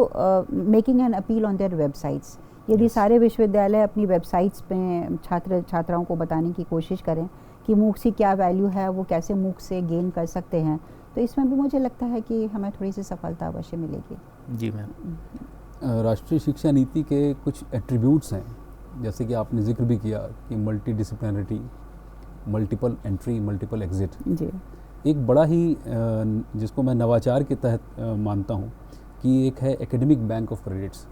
making an appeal on their websites. यदि सारे विश्वविद्यालय अपनी वेबसाइट्स पे छात्र छात्राओं को बताने की कोशिश करें कि मूक की क्या वैल्यू है, वो कैसे मूक से गेन कर सकते हैं, तो इसमें भी मुझे लगता है कि हमें थोड़ी सी सफलता अवश्य मिलेगी। जी मैम। राष्ट्रीय शिक्षा नीति के कुछ एट्रीब्यूट्स हैं, जैसे कि आपने जिक्र भी किया कि multidisciplinarity, multiple entry, multiple exit. जी, एक बड़ा ही जिसको मैं नवाचार के तहत मानता हूँ कि एक है एकेडमिक बैंक ऑफ क्रेडिट्स।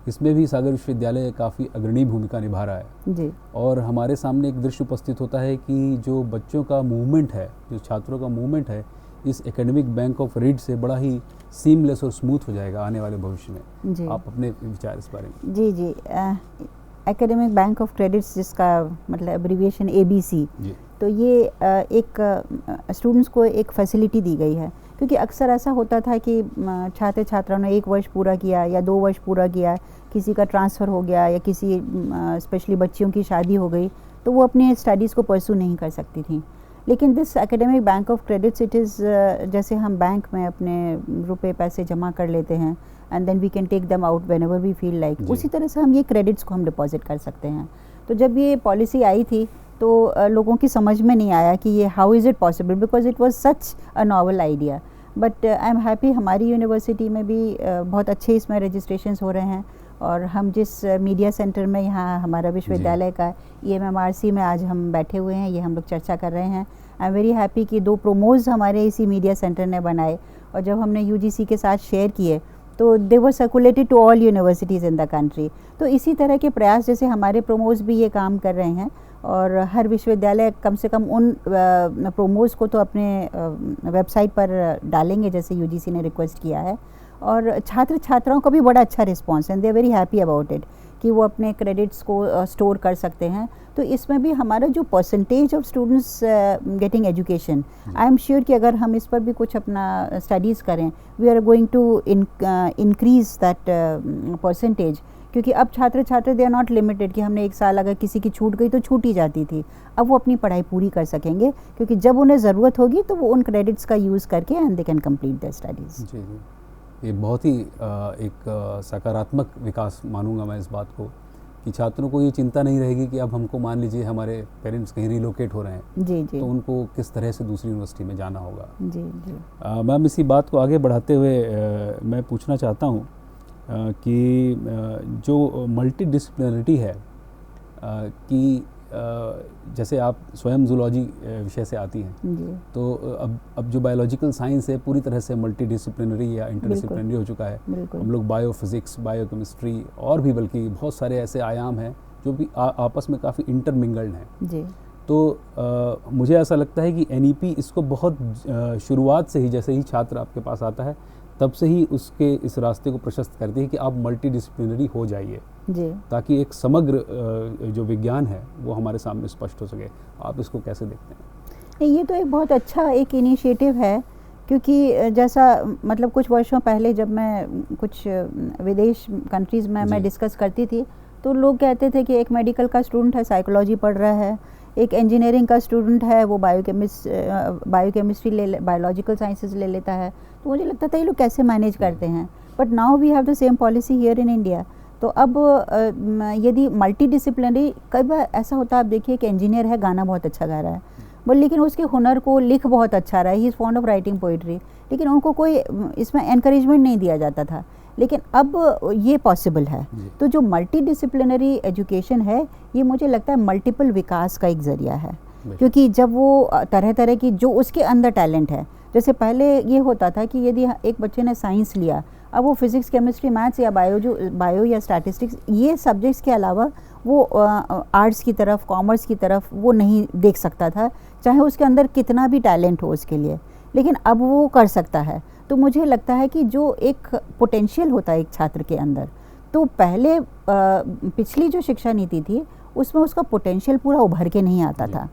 इसमें भी सागर विश्वविद्यालय काफ़ी अग्रणी भूमिका निभा रहा है जी, और हमारे सामने एक दृश्य उपस्थित होता है कि जो बच्चों का मूवमेंट है, जो छात्रों का मूवमेंट है, इस एकेडमिक बैंक ऑफ क्रेडिट से बड़ा ही सीमलेस और स्मूथ हो जाएगा आने वाले भविष्य में। जी, आप अपने विचार इस बारे में? जी जी, एकेडमिक बैंक ऑफ क्रेडिट्स, जिसका मतलब एब्रीविएशन ABC, जी, तो ये एक स्टूडेंट्स को एक फैसिलिटी दी गई है, क्योंकि अक्सर ऐसा होता था कि छात्र छात्राओं ने 1 वर्ष पूरा किया या 2 वर्ष पूरा किया, किसी का ट्रांसफ़र हो गया या किसी स्पेशली बच्चियों की शादी हो गई, तो वो अपने स्टडीज़ को परस्यू नहीं कर सकती थी। लेकिन this academic bank of credits it is जैसे हम बैंक में अपने रुपए पैसे जमा कर लेते हैं and then we can take them out whenever we feel like, उसी तरह से हम ये क्रेडिट्स को हम डिपॉजिट कर सकते हैं। तो जब ये पॉलिसी आई थी तो लोगों की समझ में नहीं आया कि ये how is it possible, because it was such a novel idea. But I am happy हमारी यूनिवर्सिटी में भी बहुत अच्छे इसमें रजिस्ट्रेशंस हो रहे हैं, और हम जिस मीडिया सेंटर में यहाँ हमारा विश्वविद्यालय का EMMRC में आज हम बैठे हुए हैं, ये हम लोग चर्चा कर रहे हैं। आई एम वेरी हैप्पी कि 2 प्रोमोज हमारे इसी मीडिया सेंटर ने बनाए, और जब हमने UGC के साथ शेयर किए तो they were circulated to all universities in the country. तो इसी तरह के प्रयास जैसे हमारे प्रोमोज भी ये काम कर रहे हैं, और हर विश्वविद्यालय कम से कम उन प्रोमोज को तो अपने वेबसाइट पर डालेंगे जैसे UGC ने रिक्वेस्ट किया है। और छात्र छात्राओं का भी बड़ा अच्छा रिस्पॉन्स है, they are very happy about it कि वो अपने क्रेडिट्स को स्टोर कर सकते हैं। तो इसमें भी हमारा जो percentage of students getting education, I am sure कि अगर हम इस पर भी कुछ अपना स्टडीज़ करें, we are going to increase that percentage, क्योंकि अब छात्र छात्र दे आर नॉट लिमिटेड कि हमने 1 साल अगर किसी की छूट गई तो छूट ही जाती थी। अब वो अपनी पढ़ाई पूरी कर सकेंगे, क्योंकि जब उन्हें ज़रूरत होगी तो वो उन क्रेडिट्स का यूज़ करके and they can complete their studies. जी जी, ये बहुत ही एक सकारात्मक विकास मानूंगा मैं इस बात को, कि छात्रों को ये चिंता नहीं रहेगी कि अब हमको मान लीजिए हमारे पेरेंट्स कहीं रिलोकेट हो रहे हैं, जी जी, तो उनको किस तरह से दूसरी यूनिवर्सिटी में जाना होगा। जी जी। मैम, इसी बात को आगे बढ़ाते हुए मैं पूछना चाहता हूँ कि जो मल्टीडिसिप्लिनरिटी है कि जैसे आप स्वयं जूलॉजी विषय से आती हैं, जी। तो अब जो बायोलॉजिकल साइंस है पूरी तरह से मल्टीडिसिप्लिनरी या इंटरडिसिप्लिनरी हो चुका है। बिल्कुल। हम लोग बायोफिज़िक्स, बायोकेमिस्ट्री और भी बल्कि बहुत सारे ऐसे आयाम हैं जो भी आपस में काफ़ी इंटरमिंगल्ड हैं। जी। तो मुझे ऐसा लगता है कि NEP इसको बहुत शुरुआत से ही, जैसे ही छात्र आपके पास आता है तब से ही उसके इस रास्ते को प्रशस्त करती है कि आप मल्टीडिसिप्लिनरी हो जाइए, जी। ताकि एक समग्र जो विज्ञान है वो हमारे सामने स्पष्ट हो सके। आप इसको कैसे देखते हैं? नहीं, ये तो एक बहुत अच्छा एक इनिशिएटिव है, क्योंकि जैसा मतलब कुछ वर्षों पहले जब मैं कुछ विदेश कंट्रीज़ में मैं डिस्कस करती थी, तो लोग कहते थे कि एक मेडिकल का स्टूडेंट है साइकोलॉजी पढ़ रहा है, एक इंजीनियरिंग का स्टूडेंट है वो बायोकेमिस्ट्री बायोलॉजिकल साइंसेज ले लेता है। तो मुझे लगता था ये लोग कैसे मैनेज करते हैं, but now we have the same policy here in India. तो अब यदि मल्टीडिसिप्लिनरी, कई बार ऐसा होता है, आप देखिए कि इंजीनियर है, गाना बहुत अच्छा गा रहा है, बट लेकिन उसके हुनर को लिख बहुत अच्छा रहा है, he is fond of writing poetry, लेकिन उनको कोई इसमें एनकरेजमेंट नहीं दिया जाता था। लेकिन अब ये पॉसिबल है। तो जो मल्टीडिसिप्लिनरी एजुकेशन है, ये मुझे लगता है मल्टीपल विकास का एक ज़रिया है, क्योंकि जब वो तरह तरह की जो उसके अंदर टैलेंट है, जैसे पहले ये होता था कि यदि एक बच्चे ने साइंस लिया, अब वो फिज़िक्स, केमिस्ट्री, मैथ्स या बायो या स्टैटिस्टिक्स ये सब्जेक्ट्स के अलावा वो आर्ट्स की तरफ, कॉमर्स की तरफ वो नहीं देख सकता था, चाहे उसके अंदर कितना भी टैलेंट हो उसके लिए, लेकिन अब वो कर सकता है। तो मुझे लगता है कि जो एक पोटेंशियल होता है एक छात्र के अंदर, तो पहले पिछली जो शिक्षा नीति थी उसमें उसका पोटेंशियल पूरा उभर के नहीं आता था,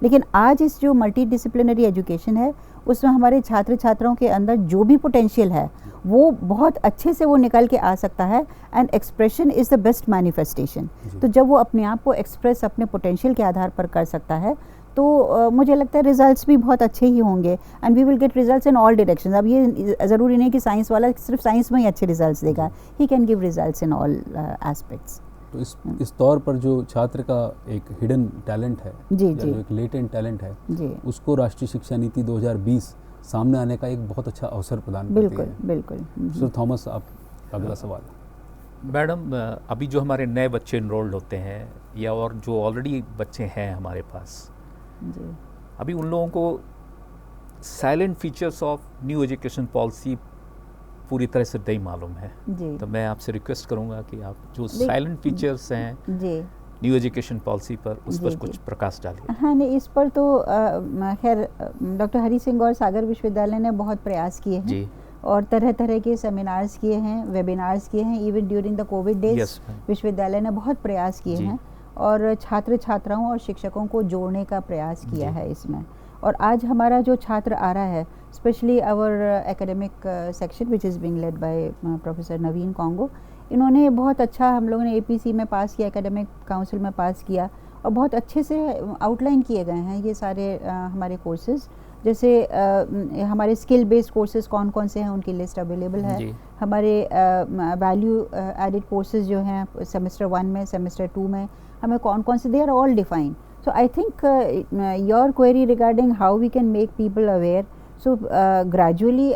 लेकिन आज इस जो मल्टीडिसिप्लिनरी एजुकेशन है उसमें हमारे छात्र छात्राओं के अंदर जो भी पोटेंशियल है वो बहुत अच्छे से वो निकल के आ सकता है, and expression is the best manifestation. तो जब वो अपने आप को एक्सप्रेस अपने पोटेंशियल के आधार पर कर सकता है, तो मुझे लगता है रिजल्ट्स भी बहुत अच्छे ही होंगे, and we will get results in all directions. अब ये ज़रूरी नहीं कि साइंस वाला सिर्फ साइंस में ही अच्छे रिजल्ट्स देगा, he can give results in all aspects. तो इस तौर पर जो छात्र का एक हिडन टैलेंट है, जी, या जो एक लेटेंट टैलेंट है, जी, उसको राष्ट्रीय शिक्षा नीति 2020 सामने आने का एक बहुत अच्छा अवसर प्रदान करती है। बिल्कुल बिल्कुल। सर थॉमस, आप अगला सवाल। मैडम, अभी जो हमारे नए बच्चे इनरोल्ड होते हैं या और जो ऑलरेडी बच्चे हैं हमारे पास, जी, अभी उन लोगों को salient features of new education policy पूरी तरह से नहीं मालूम है। जी, तो मैं आपसे रिक्वेस्ट करूंगा कि आप जो साइलेंट फीचर्स हैं जी, न्यू एजुकेशन पॉलिसी पर, उस जी, पर जी। कुछ प्रकाश डालिए। हाँ, नहीं, इस पर तो खैर डॉक्टर हरि सिंह और सागर विश्वविद्यालय ने बहुत प्रयास किए हैं, जी, और तरह तरह के सेमिनार्स किए हैं, वेबिनार्स किए हैं, even during the Covid days Yes, ma'am. विश्वविद्यालय ने बहुत प्रयास किए जी। हैं। और छात्र छात्राओं और शिक्षकों को जोड़ने का प्रयास किया है इसमें। और आज हमारा जो छात्र आ रहा है, specially our academic section which is being led by professor Naveen Kango, इन्होंने बहुत अच्छा, हम लोगों ने APC में पास किया, एकेडमिक काउंसिल में पास किया, और बहुत अच्छे से आउटलाइन किए गए हैं ये सारे हमारे कोर्सेज़। जैसे हमारे स्किल बेस्ड कोर्सेज़ कौन कौन से हैं उनकी लिस्ट अवेलेबल है। हमारे वैल्यू एडिड कोर्सेज़ जो हैं सेमेस्टर 1 में, सेमेस्टर 2 में हमें कौन कौन से, they are all defined. So I think your query regarding how we can make people aware, so gradually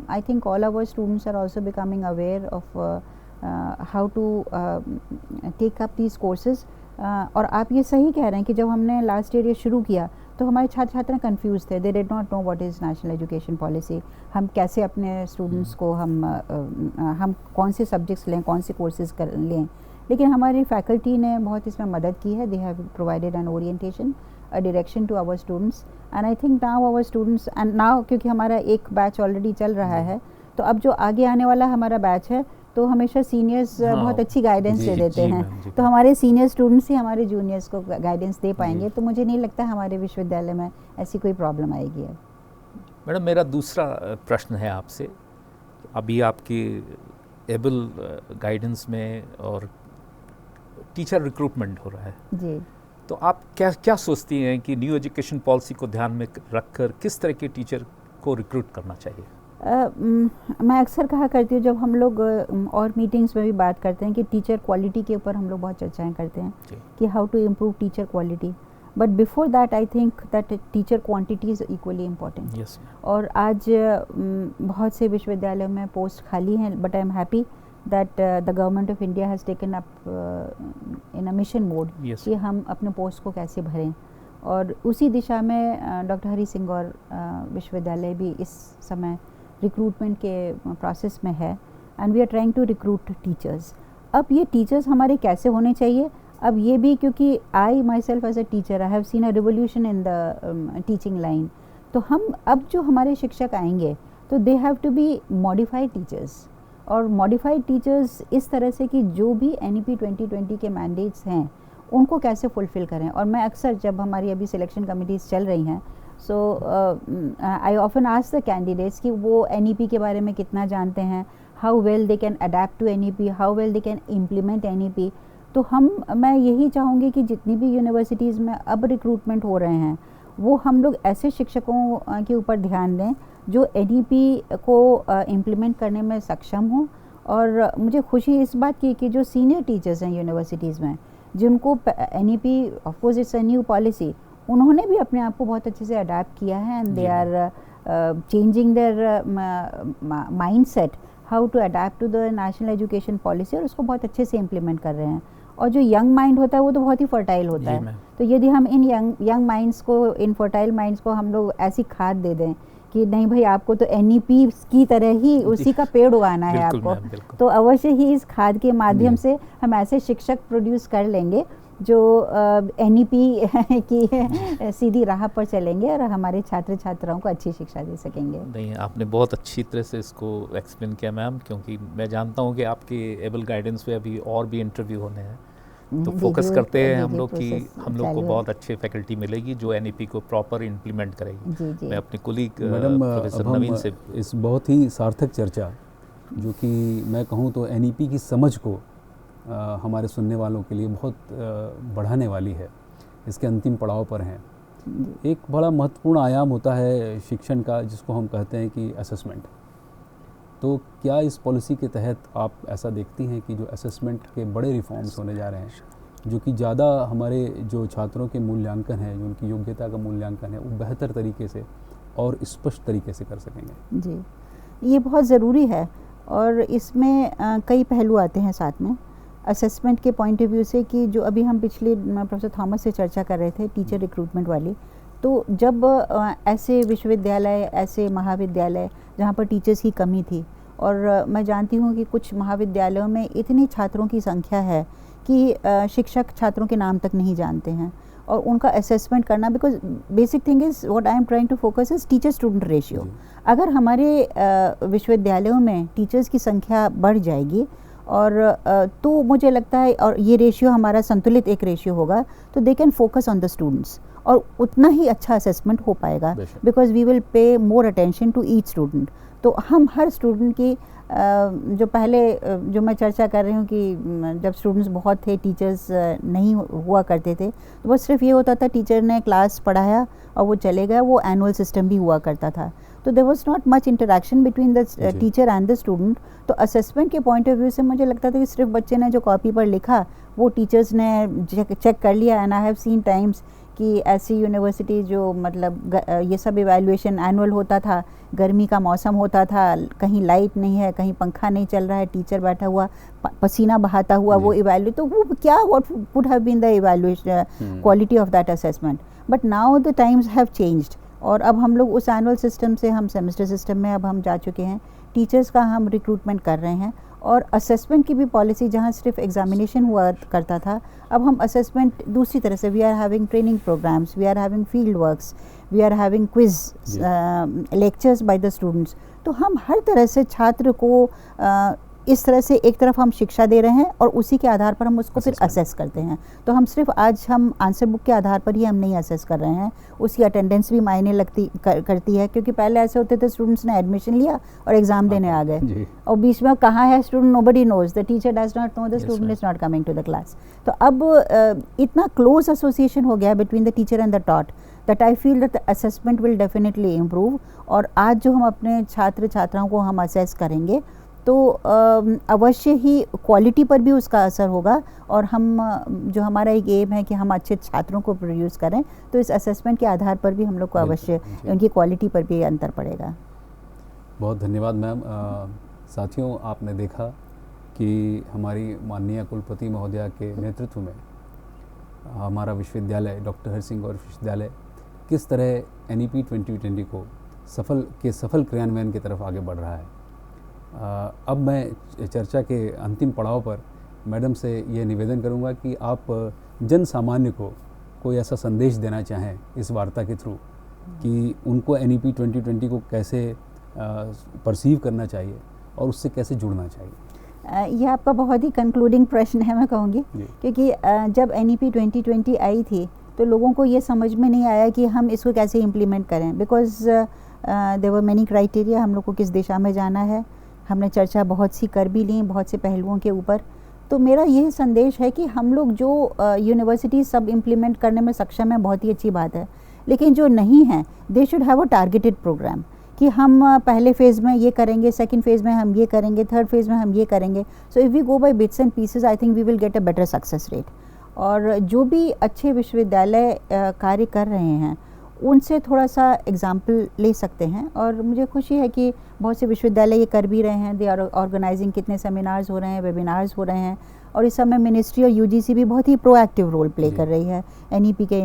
I think all our students are also becoming aware of how to take up these courses. और आप ये सही कह रहे हैं कि जब हमने लास्ट ईयर ये शुरू किया तो हमारे छात्र छात्राएं कंफ्यूज थे, they did not know what is national education policy, हम कैसे अपने स्टूडेंट्स को हम कौन से सब्जेक्ट्स लें, कौन से कोर्सेज़ कर लें। लेकिन हमारी फैकल्टी ने बहुत इसमें मदद की है। They have provided an orientation, a direction to our students, and I think now our students, and now क्योंकि हमारा एक बैच ऑलरेडी चल रहा है, तो अब जो आगे आने वाला हमारा बैच है तो हमेशा सीनियर्स बहुत अच्छी गाइडेंस दे देते हैं, तो हमारे सीनियर स्टूडेंट्स ही हमारे जूनियर्स को गाइडेंस दे पाएंगे। तो मुझे नहीं लगता हमारे विश्वविद्यालय में ऐसी कोई प्रॉब्लम आएगी अब। मैडम, मेरा दूसरा प्रश्न है आपसे, अभी आपकी एबल गाइडेंस में और टीचर रिक्रूटमेंट हो रहा है जी, तो आप क्या सोचती हैं कि न्यू एजुकेशन पॉलिसी को ध्यान में रखकर किस तरह के टीचर को रिक्रूट करना चाहिए? मैं अक्सर कहा करती हूँ, जब हम लोग और मीटिंग्स में भी बात करते हैं कि टीचर क्वालिटी के ऊपर हम लोग बहुत चर्चाएं करते हैं कि how to improve teacher quality, but before that I think that teacher quantity is equally important. और आज बहुत से विश्वविद्यालयों में पोस्ट खाली हैं, but I am happy that the government of India has taken up in a mission mode कि हम अपने पोस्ट को कैसे भरें, और उसी दिशा में डॉक्टर हरि सिंह और विश्वविद्यालय भी इस समय रिक्रूटमेंट के प्रोसेस में है, and we are trying to recruit teachers. अब ये टीचर्स हमारे कैसे होने चाहिए, अब ये भी क्योंकि I myself as a teacher I have seen a revolution in the teaching line, तो हम अब जो हमारे शिक्षक आएंगे तो they have to be modified teachers, और मॉडिफाइड टीचर्स इस तरह से कि जो भी NEP 2020 के मैंडेट्स हैं उनको कैसे फुलफ़िल करें। और मैं अक्सर, जब हमारी अभी सिलेक्शन कमिटीज़ चल रही हैं, so I often ask the candidates कि वो NEP के बारे में कितना जानते हैं, how well they can adapt to NEP, how well they can implement NEP। तो मैं यही चाहूँगी कि जितनी भी यूनिवर्सिटीज़ में अब रिक्रूटमेंट हो रहे हैं वो हम लोग ऐसे शिक्षकों के ऊपर ध्यान दें जो NEP को इम्प्लीमेंट करने में सक्षम हो। और मुझे खुशी इस बात की कि जो सीनियर टीचर्स हैं यूनिवर्सिटीज़ में, जिनको NEP of course it's a new policy, उन्होंने भी अपने आप को बहुत अच्छे से अडेप्ट किया है, and they are changing their mindset how to adapt to the national education policy, और उसको बहुत अच्छे से इम्प्लीमेंट कर रहे हैं। और जो यंग माइंड होता है वो तो बहुत ही फर्टाइल होता है, तो यदि हम इन यंग माइंड्स को, इन फर्टाइल माइंड्स को हम लोग ऐसी खाद दे दें कि नहीं भाई आपको तो NEP की तरह ही उसी का पेड़ उगाना है आपको, तो अवश्य ही इस खाद के माध्यम से हम ऐसे शिक्षक प्रोड्यूस कर लेंगे जो NEP की सीधी राह पर चलेंगे और हमारे छात्र छात्राओं को अच्छी शिक्षा दे सकेंगे। नहीं, आपने बहुत अच्छी तरह से इसको एक्सप्लेन किया मैम, क्योंकि मैं जानता हूँ कि आपके एबल गाइडेंस पे अभी और भी इंटरव्यू होने हैं, तो फोकस करते हैं हम लोग कि हम लोग को बहुत अच्छे फैकल्टी मिलेगी जो NEP को प्रॉपर इम्प्लीमेंट करेगी। मैं अपने कुलीग प्रोफेसर नवीन से इस बहुत ही सार्थक चर्चा, जो कि मैं कहूँ तो NEP की समझ को हमारे सुनने वालों के लिए बहुत बढ़ाने वाली है, इसके अंतिम पड़ाव पर हैं। एक बड़ा महत्वपूर्ण आयाम होता है शिक्षण का, जिसको हम कहते हैं कि असेसमेंट। तो क्या इस पॉलिसी के तहत आप ऐसा देखती हैं कि जो असेसमेंट के बड़े रिफॉर्म्स होने जा रहे हैं, जो कि ज़्यादा हमारे जो छात्रों के मूल्यांकन है, जो उनकी योग्यता का मूल्यांकन है, वो बेहतर तरीके से और स्पष्ट तरीके से कर सकेंगे? जी, ये बहुत ज़रूरी है, और इसमें कई पहलू आते हैं साथ में असेसमेंट के पॉइंट ऑफ व्यू से, कि जो अभी हम पिछले प्रोफेसर थॉमस से चर्चा कर रहे थे टीचर रिक्रूटमेंट वाली, तो जब ऐसे विश्वविद्यालय, ऐसे महाविद्यालय जहाँ पर टीचर्स की कमी थी, और मैं जानती हूँ कि कुछ महाविद्यालयों में इतनी छात्रों की संख्या है कि शिक्षक छात्रों के नाम तक नहीं जानते हैं, और उनका असेसमेंट करना, because basic thing is what I am trying to focus is teacher student ratio. अगर हमारे विश्वविद्यालयों में टीचर्स की संख्या बढ़ जाएगी और तो मुझे लगता है, और ये रेशियो हमारा संतुलित एक रेशियो होगा, तो they can focus on the students और उतना ही अच्छा असेसमेंट हो पाएगा, because we will pay more attention to each student. तो हम हर स्टूडेंट की जो पहले जो मैं चर्चा कर रही हूँ कि जब स्टूडेंट्स बहुत थे, टीचर्स नहीं हुआ करते थे, तो बस सिर्फ ये होता था टीचर ने क्लास पढ़ाया और वो चले गए, वो एनुअल सिस्टम भी हुआ करता था, तो there was not much interaction between the teacher and the student. तो असेसमेंट के पॉइंट ऑफ व्यू से मुझे लगता था कि सिर्फ बच्चे ने जो कॉपी पर लिखा वो टीचर्स ने चेक कर लिया। And I have scene times कि ऐसी यूनिवर्सिटी जो मतलब ये सब इवैल्यूएशन एनुअल होता था, गर्मी का मौसम होता था, कहीं लाइट नहीं है, कहीं पंखा नहीं चल रहा है, टीचर बैठा हुआ पसीना बहाता हुआ वो इवैल्यूएट, तो वो क्या what would have been the evaluation quality of that assessment. But now the times have changed और अब हम लोग उस एनुअल सिस्टम से हम सेमेस्टर सिस्टम में अब हम जा चुके हैं। टीचर्स का हम रिक्रूटमेंट कर रहे हैं और असेसमेंट की भी पॉलिसी, जहाँ सिर्फ एग्जामिनेशन हुआ करता था, अब हम असेसमेंट दूसरी तरह से, we are having training programmes, we are having field works, we are having quiz lectures by the students. तो हम हर तरह से छात्र को इस तरह से एक तरफ हम शिक्षा दे रहे हैं और उसी के आधार पर हम उसको फिर असेस करते हैं। तो हम सिर्फ आज हम आंसर बुक के आधार पर ही हम नहीं असेस कर रहे हैं, उसकी अटेंडेंस भी मायने करती है, क्योंकि पहले ऐसे होते थे स्टूडेंट्स ने एडमिशन लिया और एग्जाम देने आ गए और बीच में कहाँ है student, nobody knows, the teacher does not know, the student is not coming to the class. तो अब इतना क्लोज एसोसिएशन हो गया between the teacher and the taught that I feel that the assessment will definitely improve। और आज जो हम अपने छात्र छात्राओं को हम असेस करेंगे तो अवश्य ही क्वालिटी पर भी उसका असर होगा और हम जो हमारा एक एम है कि हम अच्छे छात्रों को प्रोड्यूस करें, तो इस असेसमेंट के आधार पर भी हम लोग को अवश्य उनकी क्वालिटी पर भी अंतर पड़ेगा। बहुत धन्यवाद मैम। साथियों, आपने देखा कि हमारी माननीय कुलपति महोदया के नेतृत्व में हमारा विश्वविद्यालय डॉक्टर हरि सिंह गौर विश्वविद्यालय किस तरह NEP 2020 को सफल क्रियान्वयन की तरफ आगे बढ़ रहा है। अब मैं चर्चा के अंतिम पड़ाव पर मैडम से ये निवेदन करूंगा कि आप जन सामान्य को कोई ऐसा संदेश देना चाहें इस वार्ता के थ्रू कि उनको NEP 2020 को कैसे परसीव करना चाहिए और उससे कैसे जुड़ना चाहिए। यह आपका बहुत ही कंक्लूडिंग प्रश्न है, मैं कहूँगी, क्योंकि जब NEP 2020 आई थी तो लोगों को ये समझ में नहीं आया कि हम इसको कैसे इम्प्लीमेंट करें, because there were many criteria, हम लोग को किस दिशा में जाना है। हमने चर्चा बहुत सी कर भी ली, बहुत से पहलुओं के ऊपर। तो मेरा यही संदेश है कि हम लोग जो यूनिवर्सिटी सब इम्प्लीमेंट करने में सक्षम है, बहुत ही अच्छी बात है, लेकिन जो नहीं है they should have a targeted programme कि हम पहले फेज़ में ये करेंगे, सेकंड फेज़ में हम ये करेंगे, थर्ड फेज़ में हम ये करेंगे। So if we go by bits and pieces, I think we will get a better success rate. और जो भी अच्छे विश्वविद्यालय कार्य कर रहे हैं उनसे थोड़ा सा एग्जाम्पल ले सकते हैं। और मुझे खुशी है कि बहुत से विश्वविद्यालय ये कर भी रहे हैं, दे आर ऑर्गेनाइजिंग, कितने सेमिनार्स हो रहे हैं, वेबिनार्स हो रहे हैं। और इस समय मिनिस्ट्री और UGC भी बहुत ही प्रोएक्टिव रोल प्ले कर रही है NEP के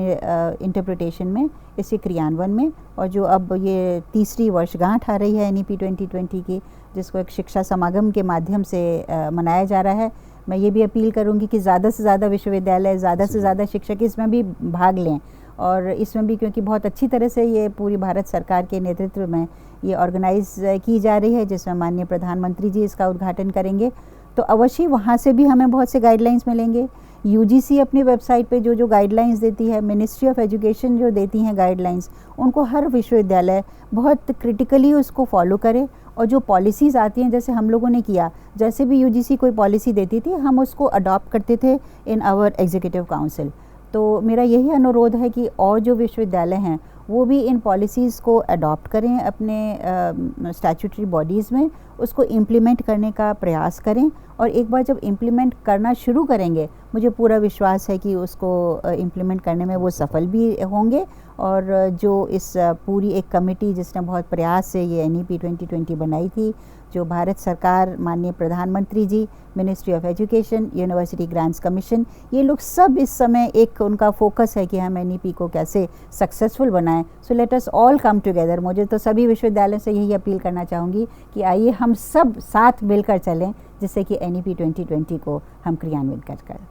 इंटरप्रिटेशन में, इसके क्रियान्वयन में। और जो अब ये तीसरी वर्षगांठ आ रही है NEP 2020 की, जिसको एक शिक्षा समागम के माध्यम से मनाया जा रहा है, मैं ये भी अपील करूँगी कि ज़्यादा से ज़्यादा विश्वविद्यालय, ज़्यादा से ज़्यादा शिक्षक इसमें भी भाग लें। और इसमें भी क्योंकि बहुत अच्छी तरह से ये पूरी भारत सरकार के नेतृत्व में ये ऑर्गेनाइज की जा रही है, जिसमें माननीय प्रधानमंत्री जी इसका उद्घाटन करेंगे, तो अवश्य वहाँ से भी हमें बहुत से गाइडलाइंस मिलेंगे। UGC अपनी वेबसाइट पे जो गाइडलाइंस देती है, मिनिस्ट्री ऑफ एजुकेशन जो देती हैं गाइडलाइंस, उनको हर विश्वविद्यालय बहुत क्रिटिकली उसको फॉलो करे। और जो पॉलिसीज़ आती हैं, जैसे हम लोगों ने किया, जैसे भी UGC कोई पॉलिसी देती थी हम उसको अडॉप्ट करते थे इन आवर एग्जीक्यूटिव काउंसिल। तो मेरा यही अनुरोध है कि और जो विश्वविद्यालय हैं वो भी इन पॉलिसीज़ को अडॉप्ट करें अपने स्टैट्यूटरी बॉडीज़ में, उसको इम्प्लीमेंट करने का प्रयास करें। और एक बार जब इम्प्लीमेंट करना शुरू करेंगे, मुझे पूरा विश्वास है कि उसको इम्प्लीमेंट करने में वो सफल भी होंगे। और जो इस पूरी एक कमेटी जिसने बहुत प्रयास से ये NEP 2020 बनाई थी, जो भारत सरकार, माननीय प्रधानमंत्री जी, ministry of education, university grants commission, ये लोग सब इस समय एक उनका फोकस है कि हम NEP को कैसे सक्सेसफुल बनाएं। So let us all come together. मुझे तो सभी विश्वविद्यालयों से यही अपील करना चाहूँगी कि आइए हम सब साथ मिलकर चलें, जिससे कि NEP 2020 को हम क्रियान्वित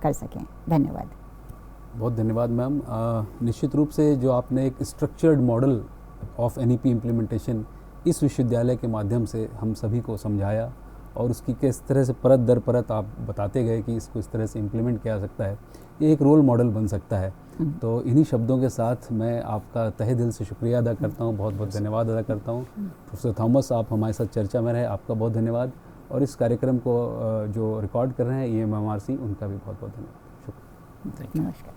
कर सकें। धन्यवाद। बहुत धन्यवाद मैम। निश्चित रूप से जो आपने एक structured model of NEP implementation इस विश्वविद्यालय के माध्यम से हम सभी को समझाया और उसकी किस तरह से परत दर परत आप बताते गए कि इसको इस तरह से इम्प्लीमेंट किया जा सकता है, ये एक रोल मॉडल बन सकता है। तो इन्हीं शब्दों के साथ मैं आपका तहे दिल से शुक्रिया अदा करता हूँ, बहुत बहुत धन्यवाद अदा करता हूँ। प्रोफेसर थॉमस, आप हमारे साथ चर्चा में रहे, आपका बहुत धन्यवाद। और इस कार्यक्रम को जो रिकॉर्ड कर रहे हैं EMRC, उनका भी बहुत बहुत धन्यवाद। शुक्रिया। नमस्कार।